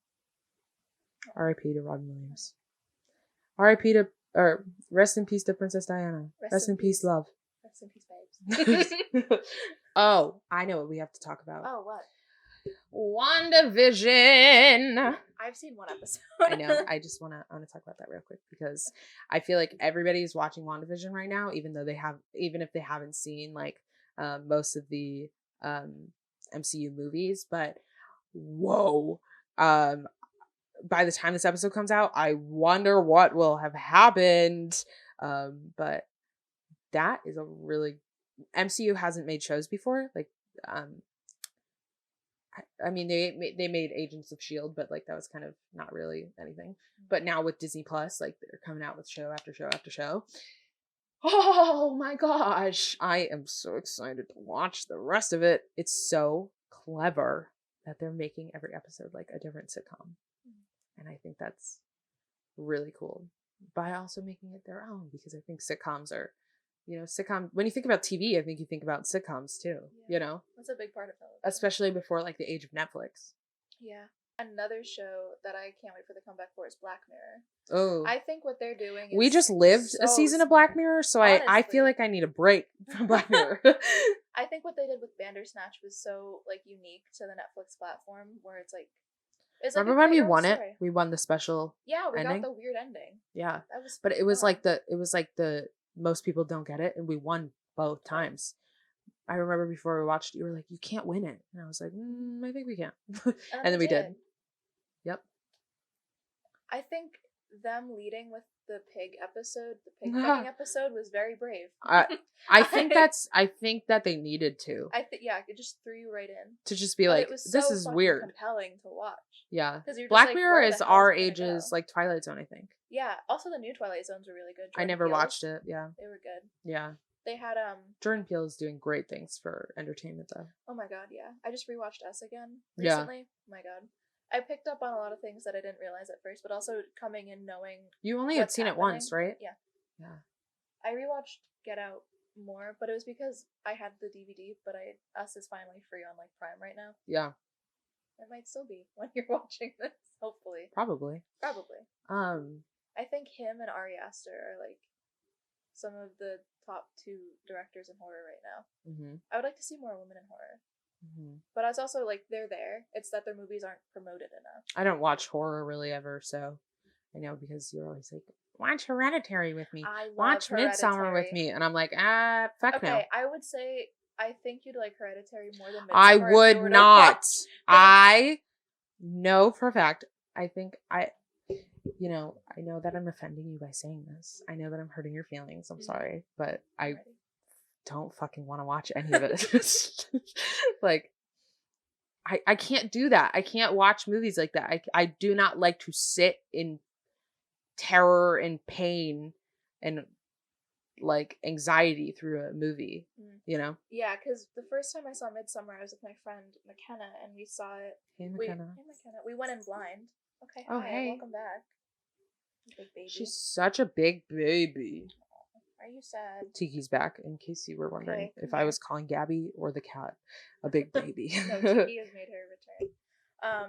R.I.P. to Robin Williams. R.I.P. to, or rest in peace to Princess Diana. Rest in peace, love. Rest in peace, babes. Oh, I know what we have to talk about. Oh, what? WandaVision. I've seen one episode. I know. I want to talk about that real quick because I feel like everybody's watching WandaVision right now, even if they haven't seen like most of the MCU movies. But whoa, by the time this episode comes out, I wonder what will have happened. But that is a really, MCU hasn't made shows before. Like, I mean, they made Agents of S.H.I.E.L.D., but like that was kind of not really anything. But now with Disney Plus, like they're coming out with show after show after show. Oh my gosh, I am so excited to watch the rest of it. It's so clever that they're making every episode like a different sitcom. And I think that's really cool. By also making it their own, because I think sitcoms are, you know, when you think about TV, I think you think about sitcoms too, you know? That's a big part of television. Especially before like the age of Netflix. Yeah. Another show that I can't wait for the comeback for is Black Mirror. Oh. I think what they're doing is we just lived a season of Black Mirror, so I feel like I need a break from Black Mirror. I think what they did with Bandersnatch was so like unique to the Netflix platform, where it's like remember when we won it? We won the special. Yeah, we ending? got the weird ending. Yeah, that was. But it was like the most people don't get it, and we won both times. I remember before we watched, you were like, "You can't win it," and I was like, "I think we can," and then we did. Yep. I think them leading with the pig picking episode was very brave. I think that they needed to. It just threw you right in. To just be like, this is weird. Compelling to watch. Yeah. Black Mirror is our ages, like Twilight Zone, I think. Yeah. Also, the new Twilight Zones were really good. I never watched it. Yeah. They were good. Yeah. They had Jordan Peele is doing great things for entertainment, though. Oh my god, yeah. I just rewatched Us again recently. Yeah. Oh my god. I picked up on a lot of things that I didn't realize at first, but also coming in knowing you only had seen it once, right? Yeah. Yeah. I rewatched Get Out more, but it was because I had the DVD, but Us is finally free on like Prime right now. Yeah. It might still be when you're watching this, hopefully. Probably. I think him and Ari Aster are like some of the top 2 directors in horror right now. Mm-hmm. I would like to see more women in horror. Mm-hmm. But it's also like they're there. It's that their movies aren't promoted enough. I don't watch horror really ever, so I know because you're always like, watch Hereditary with me. Watch Midsommar with me, and I'm like, fuck no. Okay, I would say I think you'd like Hereditary more than Midsommar. I would not. I know for a fact. I think I know that I'm offending you by saying this. I know that I'm hurting your feelings. I'm sorry, but I don't fucking want to watch any of it. Like, I can't do that. I can't watch movies like that. I do not like to sit in terror and pain and like anxiety through a movie, you know? Yeah, because the first time I saw Midsommar, I was with my friend McKenna, and we saw it. Hey, McKenna. We went in blind. Okay, oh, hi, hey. welcome back. Big baby. She's such a big baby. Are you sad? Tiki's back, in case you were wondering Okay, if I was calling Gabi or the cat a big baby. No, Tiki has made her return. Hi.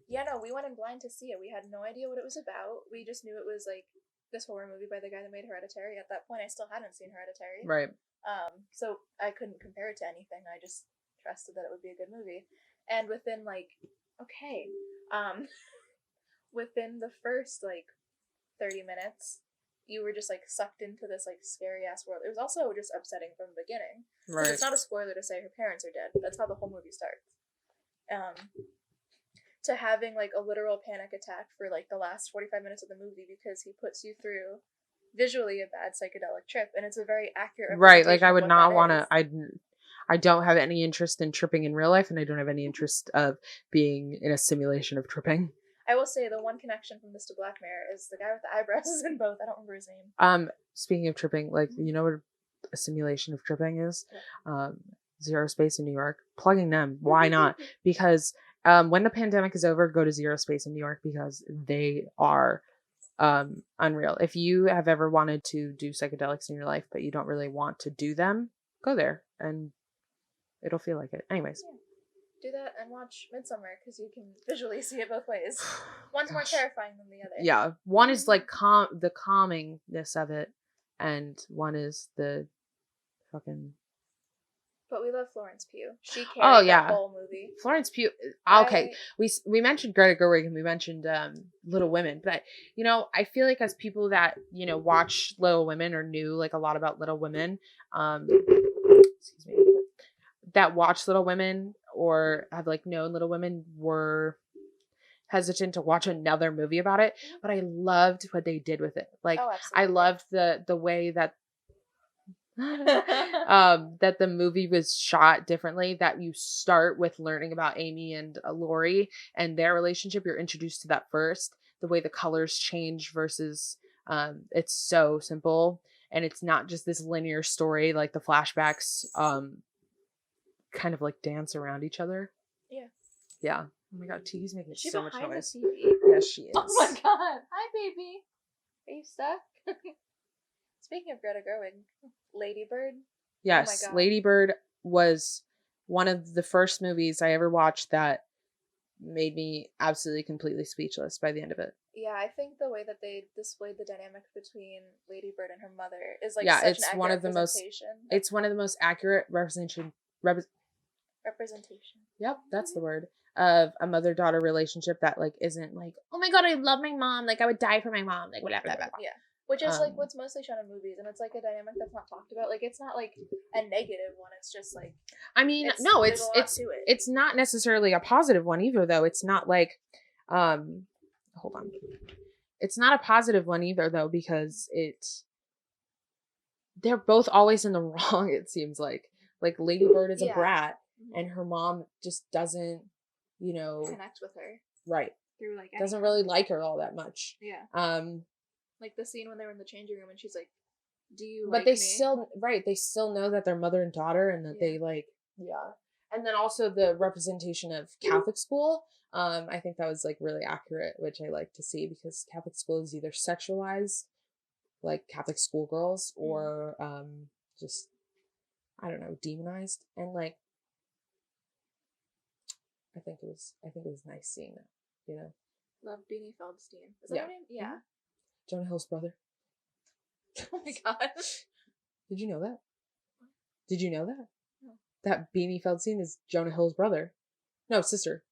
Yeah, no, we went in blind to see it. We had no idea what it was about. We just knew it was like this horror movie by the guy that made Hereditary. At that point, I still hadn't seen Hereditary. Right. So I couldn't compare it to anything. I just trusted that it would be a good movie. And within within the first 30 minutes, you were just sucked into this scary ass world. It was also just upsetting from the beginning. Right. It's not a spoiler to say her parents are dead. That's how the whole movie starts. To having a literal panic attack for the last 45 minutes of the movie because he puts you through visually a bad psychedelic trip, and it's a very accurate right. I would not want to. I don't have any interest in tripping in real life, and I don't have any interest of being in a simulation of tripping. I will say the one connection from this to Black Mirror is the guy with the eyebrows is in both. I don't remember his name. Speaking of tripping, you know what a simulation of tripping is? Yeah. Zero Space in New York. Plugging them. Why not? Because when the pandemic is over, go to Zero Space in New York because they are unreal. If you have ever wanted to do psychedelics in your life, but you don't really want to do them, go there and it'll feel like it. Anyways. Yeah. Do that and watch Midsommar because you can visually see it both ways. One's more terrifying than the other. Yeah. One is the calmingness of it, and one is the fucking... But we love Florence Pugh. She carried the whole movie. Florence Pugh. Okay, we mentioned Greta Gerwig and we mentioned Little Women, but I feel like as people that watch Little Women or knew a lot about Little Women, excuse me, that watch Little Women or have known Little Women were hesitant to watch another movie about it. But I loved what they did with it. I loved the way that that the movie was shot differently, that you start with learning about Amy and Laurie and their relationship. You're introduced to that first, the way the colors change versus it's so simple and it's not just this linear story, the flashbacks kind of dance around each other. Yeah. Oh my god, Tiki's making so much noise. Yes, she is. Oh my god. Hi, baby. Are you stuck? Speaking of Greta Gerwig, Lady Bird. Yes, oh Lady Bird was one of the first movies I ever watched that made me absolutely completely speechless by the end of it. Yeah, I think the way that they displayed the dynamic between Lady Bird and her mother is such it's an accurate one of the representation. It's one of the most accurate representation. Yep, that's the word. Of a mother-daughter relationship that isn't oh my god, I love my mom, I would die for my mom, whatever. Yeah. Which is what's mostly shown in movies, and it's a dynamic that's not talked about. It's not a negative one. It's just I mean, it's not necessarily a positive one either, though. It's not hold on. It's not a positive one either, though, because they're both always in the wrong. It seems like Lady Bird is a brat, and her mom just doesn't, connect with her. Right. Through doesn't really like her all that much. Yeah. The scene when they were in the changing room and she's like, do you but they still know that they're mother and daughter and that they and then also the representation of Catholic school. I think that was really accurate, which I like to see because Catholic school is either sexualized, Catholic schoolgirls, or just, I don't know, demonized. And I think it was nice seeing that, Love Beanie Feldstein. Is that her name? Yeah. Mm-hmm. Jonah Hill's brother. Oh my god. Did you know that? Did you know that? No. That Beanie Feldstein is Jonah Hill's brother. No, sister.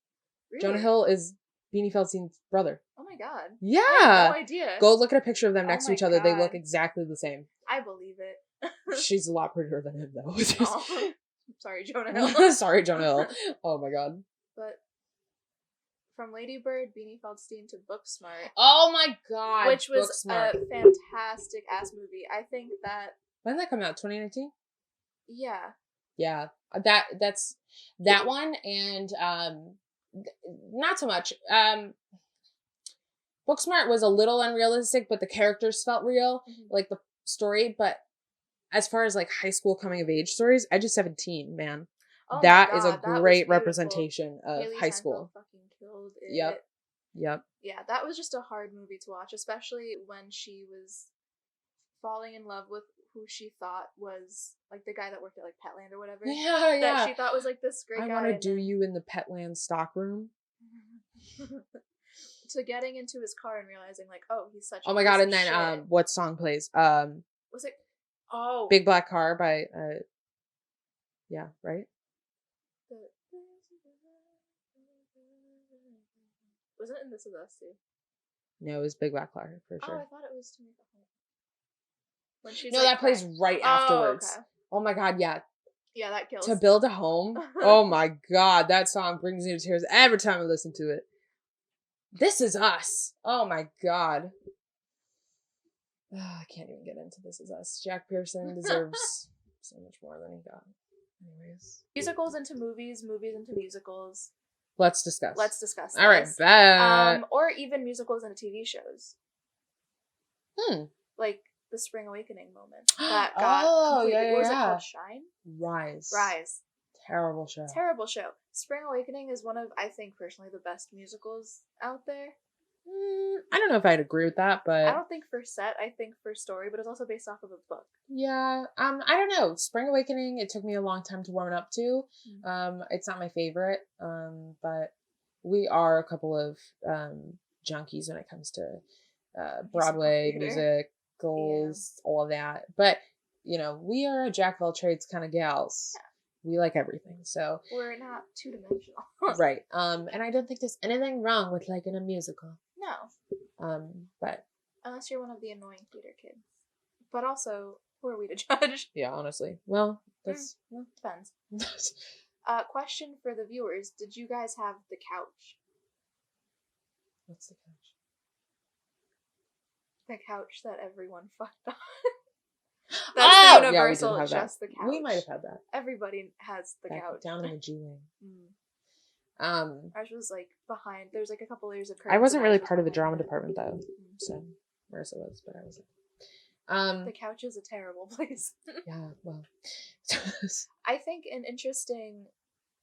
Really? Jonah Hill is Beanie Feldstein's brother. Oh my god. Yeah. I had no idea. Go look at a picture of them next to each other. They look exactly the same. I believe it. She's a lot prettier than him, though. Oh. Sorry, Jonah Hill. Sorry, Jonah Hill. Oh my god. But from Lady Bird, Beanie Feldstein to Booksmart. Oh my god. Which was a fantastic ass movie. I think that... When did that come out? 2019? Yeah. Yeah. That's that one, and not so much. Booksmart was a little unrealistic, but the characters felt real, the story. But as far as high school coming of age stories, Edge of 17, man. Oh that is a great representation of Haley high school. Fucking killed it. Yep. Yep. Yeah, that was just a hard movie to watch, especially when she was falling in love with who she thought was like the guy that worked at like Petland or whatever. Yeah, yeah. That she thought was like this great I guy. want to do you in the Petland stock room. To getting into his car and realizing like, oh, he's such. Oh my god! And then what song plays? Was it? Oh, Big Black Car by yeah, right. Was it in This Is Us too? No, it was Big Black Car for sure. Oh, I thought it was To Make a Home. When she's no, like, that plays right afterwards. Okay. Oh my god, yeah. Yeah, that kills. To Build a Home. Oh my god, that song brings me to tears every time I listen to it. This Is Us. Oh my god. Oh, I can't even get into This Is Us. Jack Pearson deserves so much more than he got. Anyways. Musicals into movies, movies into musicals. Let's discuss. All right, bet. Or even musicals into TV shows. Like the Spring Awakening moment. That got what was it called? Shine? Rise. Terrible show. Spring Awakening is one of, I think, personally, the best musicals out there. I don't know if I'd agree with that, but I don't think for set, I think for story, but it's also based off of a book. Yeah. I don't know. Spring Awakening, it took me a long time to warm up to. It's not my favorite. But we are a couple of junkies when it comes to Broadway, musicals, all of that. But, you know, we are a jack of all trades kind of gals. Yeah. We like everything, so we're not two-dimensional. Right. And I don't think there's anything wrong with liking a musical. No. But unless you're one of the annoying theater kids. But also, who are we to judge? Yeah, honestly. Well, that's depends. Question for the viewers: did you guys have the couch? What's the couch? The couch that everyone fucked on. That's the universal, yeah, just the couch. We might have had that. Everybody has the couch. Down in the G-wing. Ours was like behind. There's like a couple layers of curtains. I wasn't really part of the drama department though, so Marissa was, but I wasn't. The couch is a terrible place. Yeah, well. I think an interesting,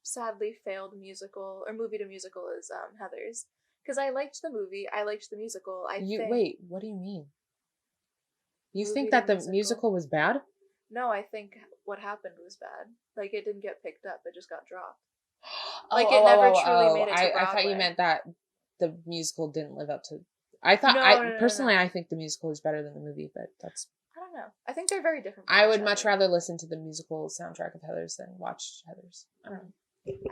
sadly failed musical or movie to musical is Heathers, because I liked the movie. I liked the musical. Wait, what do you mean? You think that the musical was bad? No, I think what happened was bad. Like, it didn't get picked up. It just got dropped. It never truly made it to Broadway. I thought you meant that the musical didn't live up to... I thought... Personally, I think the musical is better than the movie, but that's... I don't know. I think they're very different. I would much rather listen to the musical soundtrack of Heathers than watch Heathers. I don't know.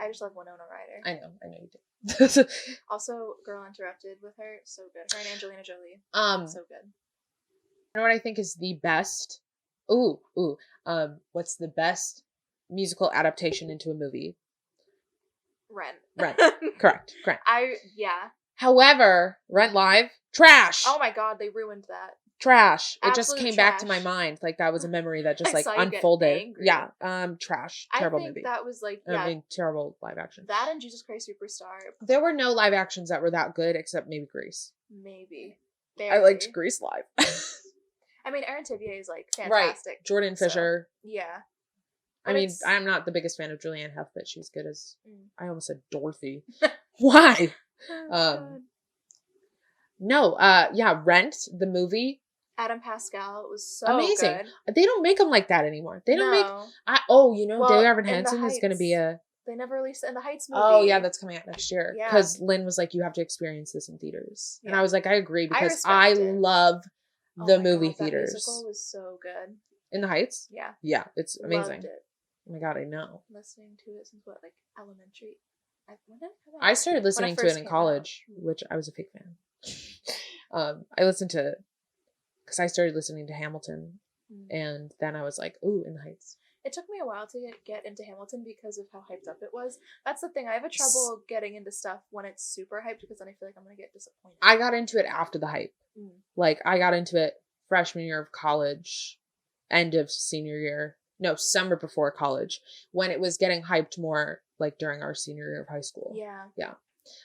I just love Winona Ryder. I know you do. Also, Girl Interrupted with her, so good. Her and Angelina Jolie, so good. You know what I think is the best? What's the best musical adaptation into a movie? Rent. Correct. However, Rent Live, trash. Oh my god, they ruined that. Trash. It just came back to my mind. Like, that was a memory that just like unfolded. Yeah. Trash. Terrible movie. That was like, terrible live action. That and Jesus Christ Superstar. There were no live actions that were that good except maybe Grease. Maybe. Barely. I liked Grease live. I mean, Erin Tivier is like fantastic. Right. Jordan Fisher. Yeah. I mean, I'm not the biggest fan of Julianne Hough, but she's good as... I almost said Dorothy. Why? Rent, the movie. Adam Pascal was so amazing. Good. They don't make them like that anymore. They don't make... David Evan Hansen is going to be a... They never released it in the Heights movie. Oh, yeah, that's coming out next year. Because Lynn was like, you have to experience this in theaters. Yeah. And I was like, I agree, because I love the movie theaters. That musical was so good. In the Heights? Yeah. Yeah, it's amazing. Loved it. Oh my god, I know. Listening to it since what, like elementary? When did it come out? I started listening to it in college, which I was a big fan. I listened to, because I started listening to Hamilton, and then I was like, ooh, In the Heights. It took me a while to get into Hamilton because of how hyped up it was. That's the thing. I have a trouble getting into stuff when it's super hyped, because then I feel like I'm going to get disappointed. I got into it after the hype. Like, I got into it freshman year of college, end of senior year. No, summer before college, when it was getting hyped more, like during our senior year of high school. Yeah.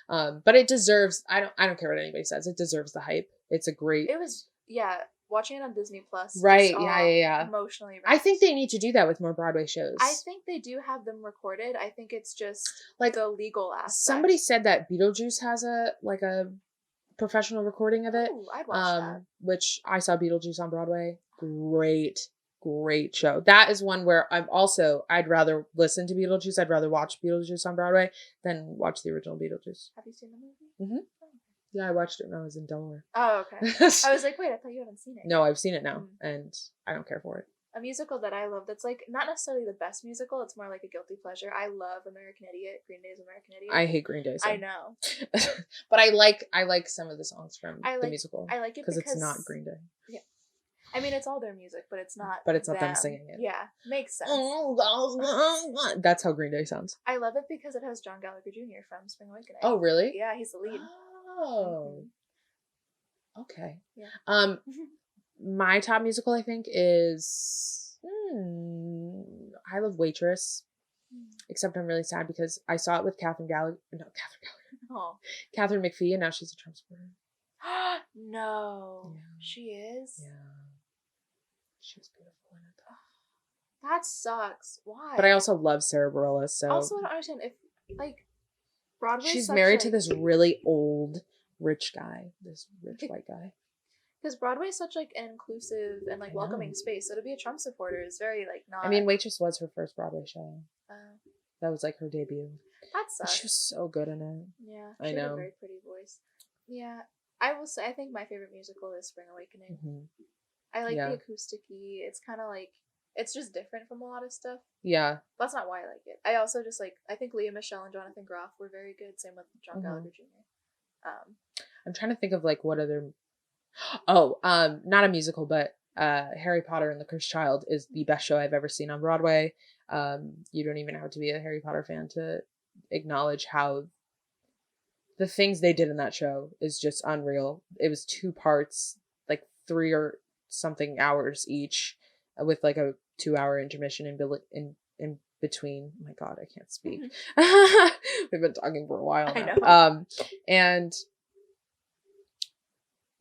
But it deserves, I don't care what anybody says, it deserves the hype. It's a great... It was, watching it on Disney Plus. Right, yeah. Emotionally wrapped. I think they need to do that with more Broadway shows. I think they do have them recorded. I think it's just like the legal aspect. Somebody said that Beetlejuice has a professional recording of it. Ooh, I'd watch that. Which I saw Beetlejuice on Broadway. Great show. That is one where I'd rather listen to Beetlejuice. I'd rather watch Beetlejuice on Broadway than watch the original Beetlejuice. Have you seen the movie? Mm-hmm. Yeah, I watched it when I was in Delaware. Oh, okay. I was like, wait, I thought you haven't seen it. No, I've seen it now, and I don't care for it. A musical that I love that's like not necessarily the best musical, it's more like a guilty pleasure. I love American Idiot, Green Day's American Idiot. I hate Green Day. So. I know. But I like some of the songs from the musical. I like it because it's not Green Day. Yeah. I mean, it's all their music, but it's not them singing it. Yeah, makes sense. That's how Green Day sounds. I love it because it has John Gallagher Jr. from Spring Awakening. Oh, really? Yeah, he's the lead. Oh. Mm-hmm. Okay. Yeah. My top musical, I think, is I Love Waitress. Except I'm really sad because I saw it with Catherine McPhee, and now she's a Trump supporter. No. Yeah. She is? Yeah. She was beautiful in it. That sucks. Why? But I also love Sarah Bareilles, so... Also, I don't understand if, Broadway. She's married to this really old, rich guy. This rich white guy. Because Broadway is such, an inclusive and, welcoming space. So to be a Trump supporter is very, not... I mean, Waitress was her first Broadway show. That was, her debut. That sucks. She was so good in it. Yeah. I know. She had a very pretty voice. Yeah. I will say, I think my favorite musical is Spring Awakening. Mm-hmm. I like the acoustic-y. It's kind of it's just different from a lot of stuff. Yeah. That's not why I like it. I also just I think Leah Michele and Jonathan Groff were very good. Same with John Gallagher Jr. I'm trying to think of what other... Oh, not a musical, but Harry Potter and the Cursed Child is the best show I've ever seen on Broadway. You don't even have to be a Harry Potter fan to acknowledge how the things they did in that show is just unreal. It was 2 parts, 3 or something hours each, with a 2-hour intermission in between. Oh my God, I can't speak. We've been talking for a while now. I know. And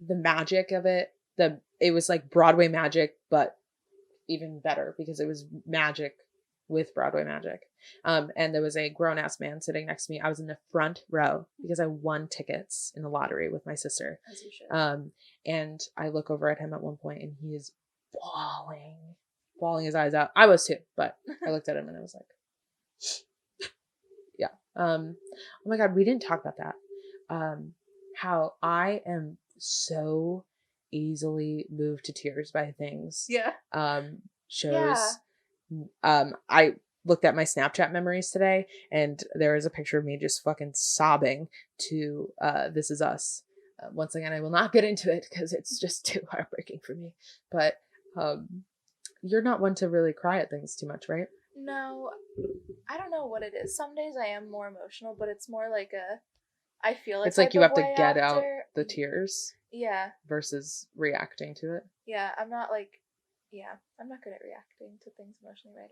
the magic of it, it was Broadway magic, but even better because it was magic with Broadway magic. And there was a grown-ass man sitting next to me. I was in the front row because I won tickets in the lottery with my sister. As you should. And I look over at him at one point and he is bawling his eyes out. I was too, but I looked at him and I was like, yeah. Oh my God, we didn't talk about that. How I am so easily moved to tears by things. Yeah. Shows. Yeah. I looked at my Snapchat memories today and there is a picture of me just fucking sobbing to This Is Us. Once again, I will not get into it because it's just too heartbreaking for me. But you're not one to really cry at things too much, right? No. I don't know what it is. Some days I am more emotional, but it's more I feel it's you have to get out the tears. Yeah. Versus reacting to it. Yeah, I'm not I'm not good at reacting to things emotionally right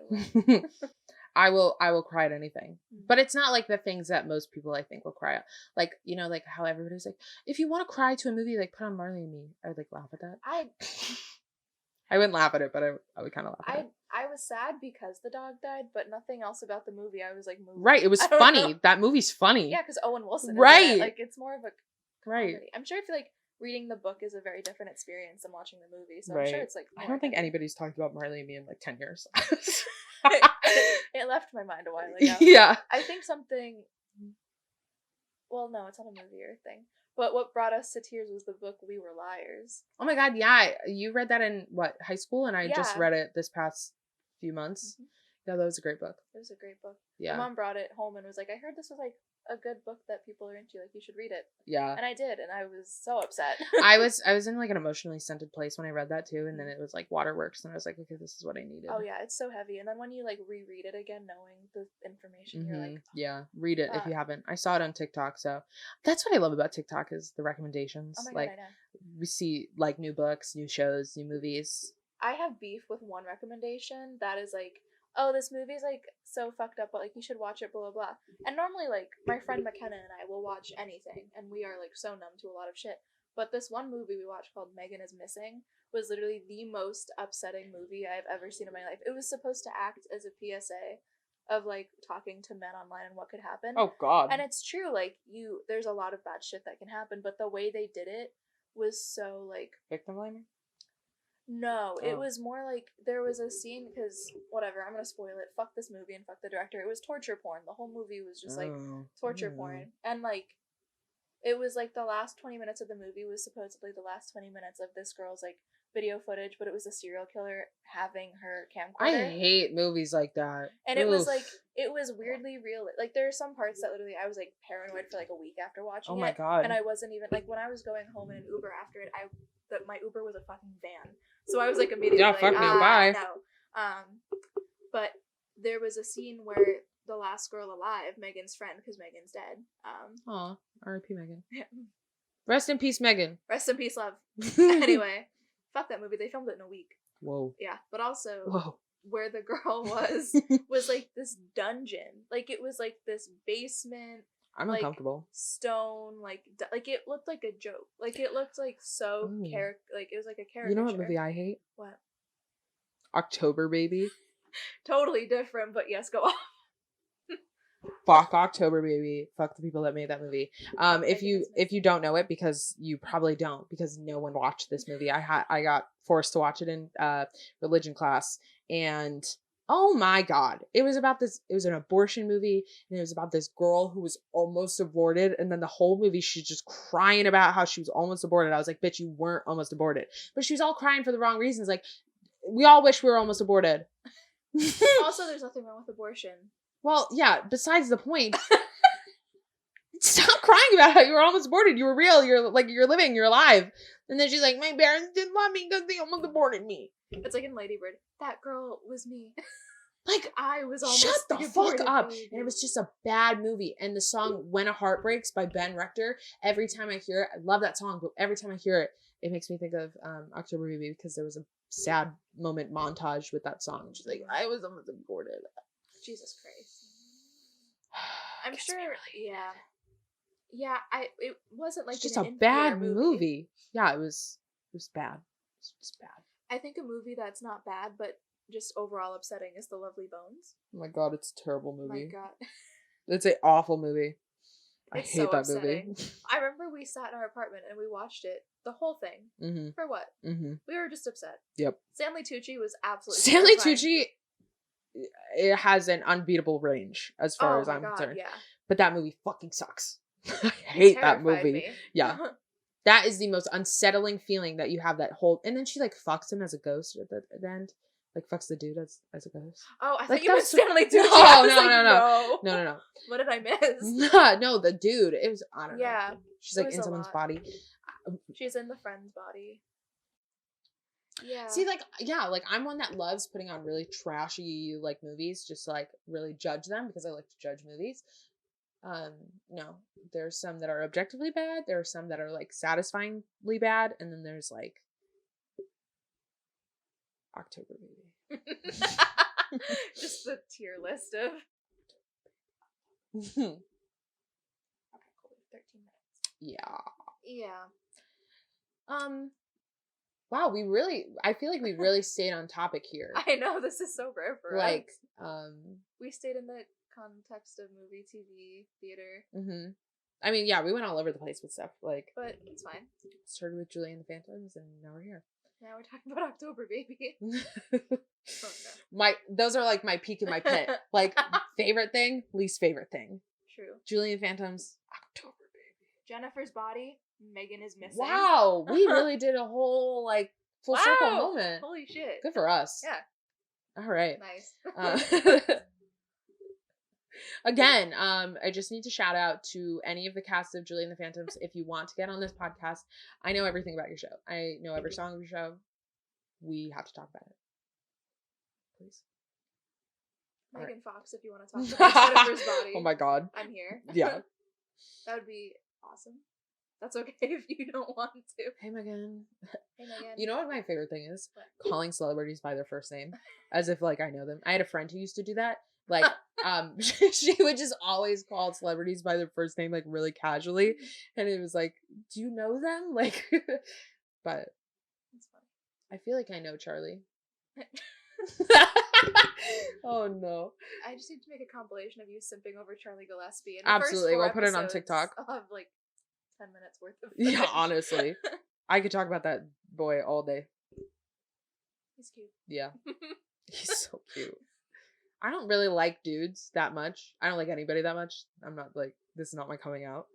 away. I will cry at anything. But it's not the things that most people I think will cry at. How everybody's if you want to cry to a movie, put on Marley and Me. I would laugh at that. I wouldn't laugh at it, but I would kind of laugh at it. I was sad because the dog died, but nothing else about the movie. I was moved. Right, it was funny. That movie's funny. Yeah, because Owen Wilson. Right. It's more of a comedy. Right. I'm sure if reading the book is a very different experience than watching the movie. So right. I'm sure it's I don't think anybody's talked about Marley and Me in 10 years. It left my mind a while ago. Yeah. I think something. Well, no, it's not a movie or thing. But what brought us to tears was the book We Were Liars. Oh my God, yeah. You read that in, high school? And I just read it this past few months. Mm-hmm. Yeah, that was a great book. It was a great book. Yeah. My mom brought it home and was I heard this was a good book that people are into. You should read it. Yeah. And I did, and I was so upset. I was in an emotionally scented place when I read that too, and then it was Waterworks, and I was okay, this is what I needed. Oh yeah, it's so heavy. And then when you reread it again, knowing the information, you're yeah, read it if you haven't. I saw it on TikTok, so that's what I love about TikTok is the recommendations. Oh my God, I know. We see new books, new shows, new movies. I have beef with one recommendation that is oh, this movie's so fucked up, but you should watch it, blah blah blah. And normally my friend McKenna and I will watch anything, and we are so numb to a lot of shit. But this one movie we watched called Megan is Missing was literally the most upsetting movie I've ever seen in my life. It was supposed to act as a PSA of like talking to men online and what could happen. Oh God. And it's true, like there's a lot of bad shit that can happen, but the way they did it was so like victim blaming? No, it was more like there was a scene, because whatever, I'm gonna spoil it. Fuck this movie and fuck the director. It was torture porn. The whole movie was just like torture porn. And like it was like the last 20 minutes of the movie was supposedly the last 20 minutes of this girl's like video footage, but it was a serial killer having her camcorder. I hate movies like that. And it was like, it was weirdly real. Like there are some parts that literally I was like paranoid for like a week after watching it. Oh my God. And I wasn't even, like when I was going home in an Uber after it, my Uber was a fucking van. So I was like immediately like, fuck no, bye. No. But there was a scene where the last girl alive, Megan's friend, because Megan's dead. Aw, R.I.P. Megan. Rest in peace, Megan. Rest in peace, love. Anyway, fuck that movie. They filmed it in a week. Whoa. Yeah, but also where the girl was like this dungeon. Like it was like this basement. I'm like, uncomfortable. Stone, like it looked like a joke. Like it looked like so like it was like a character. You know what movie I hate? What? October Baby. Totally different, but yes, go on. Fuck October Baby. Fuck the people that made that movie. If you don't know it, because you probably don't, because no one watched this movie. I got forced to watch it in religion class, and oh my God, it was an abortion movie, and it was about this girl who was almost aborted, and then the whole movie she's just crying about how she was almost aborted. I was like, bitch, you weren't almost aborted. But she was all crying for the wrong reasons. Like, we all wish we were almost aborted. Also, there's nothing wrong with abortion. Well, yeah, besides the point. Stop crying about how you were almost aborted. You were real. You're living. You're alive. And then she's like, my parents didn't love me because they almost aborted me. It's like in Lady Bird. That girl was me. Like, I was almost shut the fuck up. Baby. And it was just a bad movie. And the song When a Heart Breaks by Ben Rector, every time I hear it, I love that song, but every time I hear it, it makes me think of October Baby, because there was a sad moment montage with that song. She's like, I was almost aborted. Jesus Christ. I'm sure. Really, yeah. It wasn't like it's just a bad movie. Yeah, it was bad. It was just bad. I think a movie that's not bad, but just overall upsetting is The Lovely Bones. Oh my God, it's a terrible movie. Oh my God. It's an awful movie. I hate so that upsetting. movie. I remember we sat in our apartment and we watched it, the whole thing. Mm-hmm. For what? Mm-hmm. We were just upset. Yep. Stanley Tucci was absolutely Stanley terrifying. Tucci, it has an unbeatable range as far as I'm concerned. Yeah. But that movie fucking sucks. I hate that movie. Me. Yeah. That is the most unsettling feeling that you have, that whole, and then she like fucks him as a ghost at the end. Like fucks the dude as a ghost. Oh, I like, thought you meant Stanley Tucci. No. What did I miss? No, the dude. It was, I don't know. Yeah. She's like in someone's body. She's in the friend's body. Yeah. See, like, yeah, like I'm one that loves putting on really trashy like movies, just to, like really judge them, because I like to judge movies. No, there's some that are objectively bad. There are some that are like satisfyingly bad, and then there's like October Baby. Just the tier list of. Okay, cool. 13 minutes. Yeah. Wow, I feel like we really stayed on topic here. I know, this is so rare for us. We stayed in the context of movie, TV, theater. Mm-hmm. I mean, yeah, we went all over the place with stuff, like. But it's fine. Started with Julie and the Phantoms, and now we're here. Now we're talking about October Baby. Those are like my peak in my pit. Like, favorite thing, least favorite thing. True. Julie and the Phantoms, October Baby. Jennifer's Body, Megan is Missing. Wow, we really did a whole like full circle moment. Holy shit. Good for us. Yeah. All right. Nice. Again, I just need to shout out to any of the cast of Julie and the Phantoms. If you want to get on this podcast, I know everything about your show. I know every song of your show. We have to talk about it. Please. Megan Fox, if you want to talk about Jennifer's Body. Oh my God. I'm here. Yeah. That would be awesome. That's okay if you don't want to. Hey, Megan. Hey, Megan. You know what my favorite thing is? What? Calling celebrities by their first name. As if, like, I know them. I had a friend who used to do that. Like, She would just always call celebrities by their first name, like, really casually, and it was like, do you know them? Like, but That's funny. I feel like I know Charlie. Oh no. I just need to make a compilation of you simping over Charlie Gillespie. Absolutely, we'll put it on TikTok. I'll have like 10 minutes worth of Yeah, honestly. I could talk about that boy all day. He's cute. Yeah. He's so cute. I don't really like dudes that much. I don't like anybody that much. I'm not like, this is not my coming out.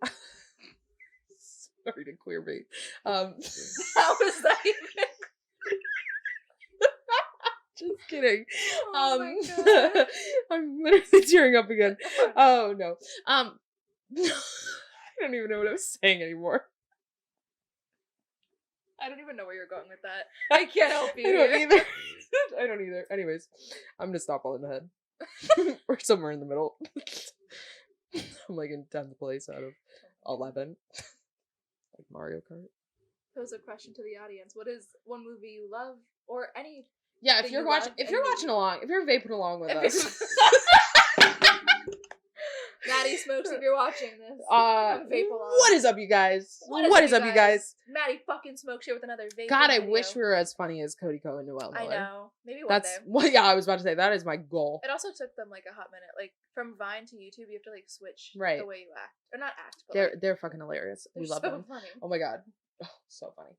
Sorry to queer bait. How was that even? Just kidding. Oh my God. I'm literally tearing up again. Oh no. I don't even know what I was saying anymore. I don't even know where you're going with that. I can't help you. I don't either. I don't either. Anyways, I'm gonna stop all in the head. Or somewhere in the middle. I'm like in 10th place out of 11. Like Mario Kart. Pose a question to the audience. What is one movie you love, or any? Yeah, if you're watching along, if you're vaping along with us. Maddie Smokes, if you're watching this, vape along. What is up, you guys? What is up, you guys? Maddie fucking smokes here with another vape. God, I video. wish we were as funny as Cody Ko and Noelle Miller. I know. Maybe one That's day. well, yeah. I was about to say that is my goal. It also took them like a hot minute. Like from Vine to YouTube, you have to like switch the way you act, or not act. But They're fucking hilarious. We love them. Funny. Oh my god, so funny.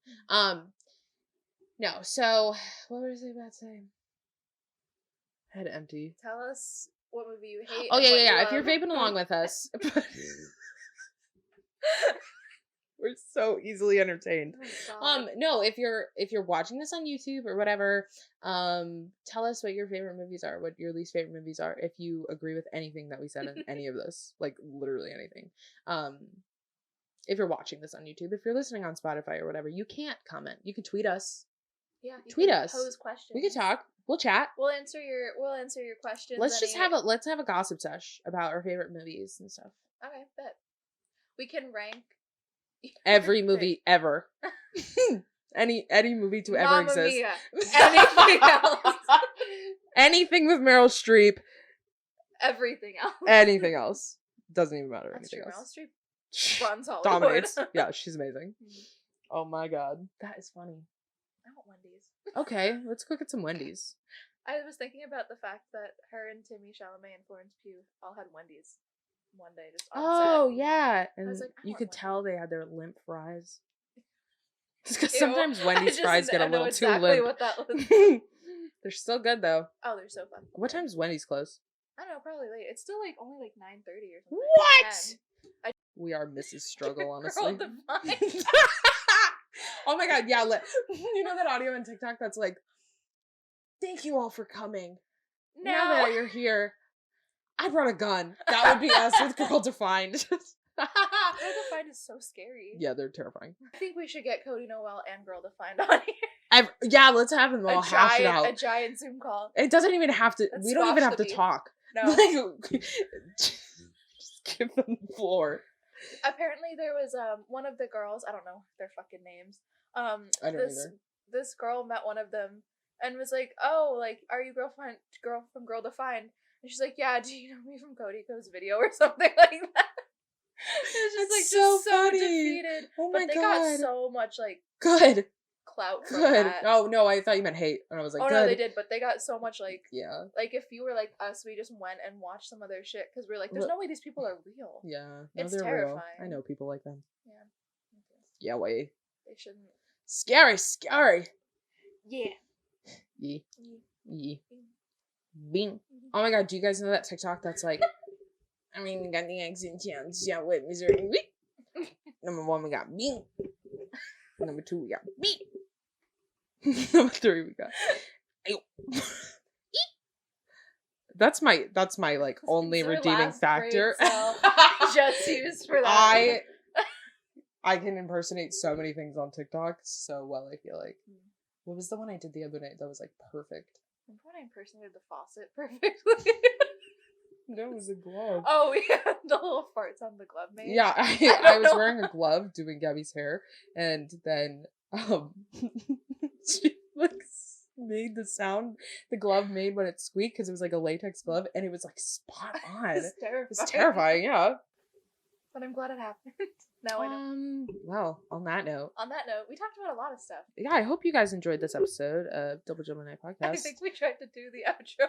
No. So what was I about to say? Head empty. Tell us what movie you hate. Oh yeah. If love. you're vaping along with us, we're so easily entertained. Oh, no, if you're watching this on YouTube or whatever, tell us what your favorite movies are, what your least favorite movies are, if you agree with anything that we said in any of this, like literally anything. If you're watching this on YouTube, if you're listening on Spotify or whatever, you can't comment. You can tweet us. Yeah, tweet us. Pose questions. We can talk. We'll chat. We'll answer your questions. Let's have a gossip sesh about our favorite movies and stuff. Okay, bet. We can rank every movie ever. any movie to ever Mamma exist. Mia. Anything else. Anything with Meryl Streep. Everything else. Anything else. Doesn't even matter. That's anything true. else. Meryl Streep runs Hollywood. Dominates. Yeah, she's amazing. Oh my god. That is funny. I want Wendy's. Okay, let's go get some Wendy's. I was thinking about the fact that her and Timmy Chalamet and Florence Pugh all had Wendy's one day just on set. Yeah. And was like, you could Wendy's. tell they had their limp fries. Because sometimes Wendy's fries get a little too exactly limp. What that was. They're still good though. Oh, they're so fun. What time's Wendy's close? I don't know, probably late. It's still like only like 9:30 or something. What? We are Mrs. Struggle, honestly. Girl defined. Oh my god, yeah. You know that audio on TikTok that's like, thank you all for coming. No. Now that you're here, I brought a gun. That would be us with Girl Defined. Girl Defined is so scary. Yeah, they're terrifying. I think we should get Cody Noelle and Girl Defined on here. Yeah, let's have them all hash it out. A giant Zoom call. It doesn't even have to. Let's we don't even have to beef. talk. No. Like, just give them the floor. Apparently there was one of the girls, I don't know their fucking names. I don't either. This girl met one of them and was like, "Oh, like, are you girl from Girl Defined?" And she's like, "Yeah, do you know me from Cody Ko's video or something like that?" It's just like so so funny. defeated. Oh but my they god. got so much like good clout from good. that. Oh no, I thought you meant hate, and I was like, oh good. no, they did, but they got so much like Yeah. Like if you were like us, we just went and watched some of their shit because we're like, there's no way these people are real. Yeah, no, It's they're terrifying. real. I know people like them. Yeah. Yeah, way. They shouldn't. Scary. Yeah. Yee. Bing. Oh my god, do you guys know that TikTok that's like, I mean, we got the eggs in chance. Yeah, wait, Missouri. Number 1, we got Bing. Number 2, we got Bing. Number 3, we got Ayo. That's my like only Your redeeming last factor. brain cell just used for that. I can impersonate so many things on TikTok so well, I feel like. What was the one I did the other night that was like perfect? Remember when I impersonated the faucet perfectly? No, it was a glove. Oh yeah, the little farts on the glove made. Yeah, I was wearing a glove doing Gabby's hair, and then she looks made the sound the glove made when it squeaked because it was like a latex glove and it was like spot on. It's terrifying. It's terrifying, yeah. But I'm glad it happened. Now I know. Well, on that note, we talked about a lot of stuff. yeah, I hope you guys enjoyed this episode of Double Gemini Podcast. I think we tried to do the outro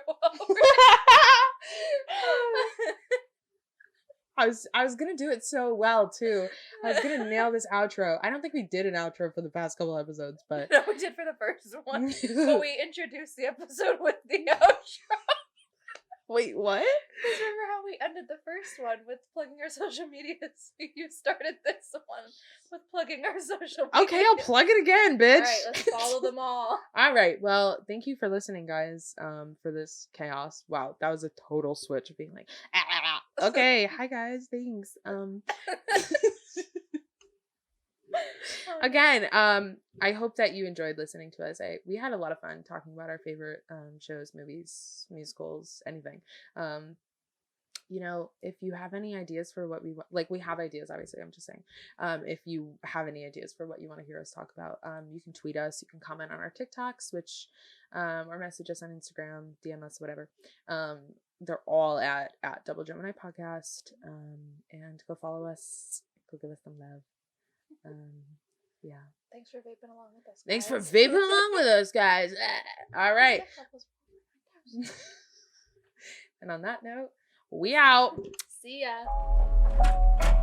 I was gonna do it so well too. I was gonna nail this outro. I don't think we did an outro for the past couple episodes, but no, we did for the first one. But we introduced the episode with the outro. Wait, what? Because remember how we ended the first one with plugging our social medias? You started this one with plugging our social media. Okay, I'll plug it again, bitch. Alright, let's follow them all. Alright, well, thank you for listening, guys, for this chaos. Wow, that was a total switch of being like, okay, hi guys, thanks. Again, I hope that you enjoyed listening to us. We had a lot of fun talking about our favorite shows, movies, musicals, anything. You know, if you have any ideas for what we want, like we have ideas, obviously, I'm just saying, if you have any ideas for what you want to hear us talk about, you can tweet us, you can comment on our TikToks, which, or message us on Instagram, DM us, whatever. They're all at Double Gemini Podcast, and go follow us, go give us some love. Yeah. Thanks for vaping along with us, guys. Thanks for vaping along with us, guys. All right. And on that note, we out. See ya.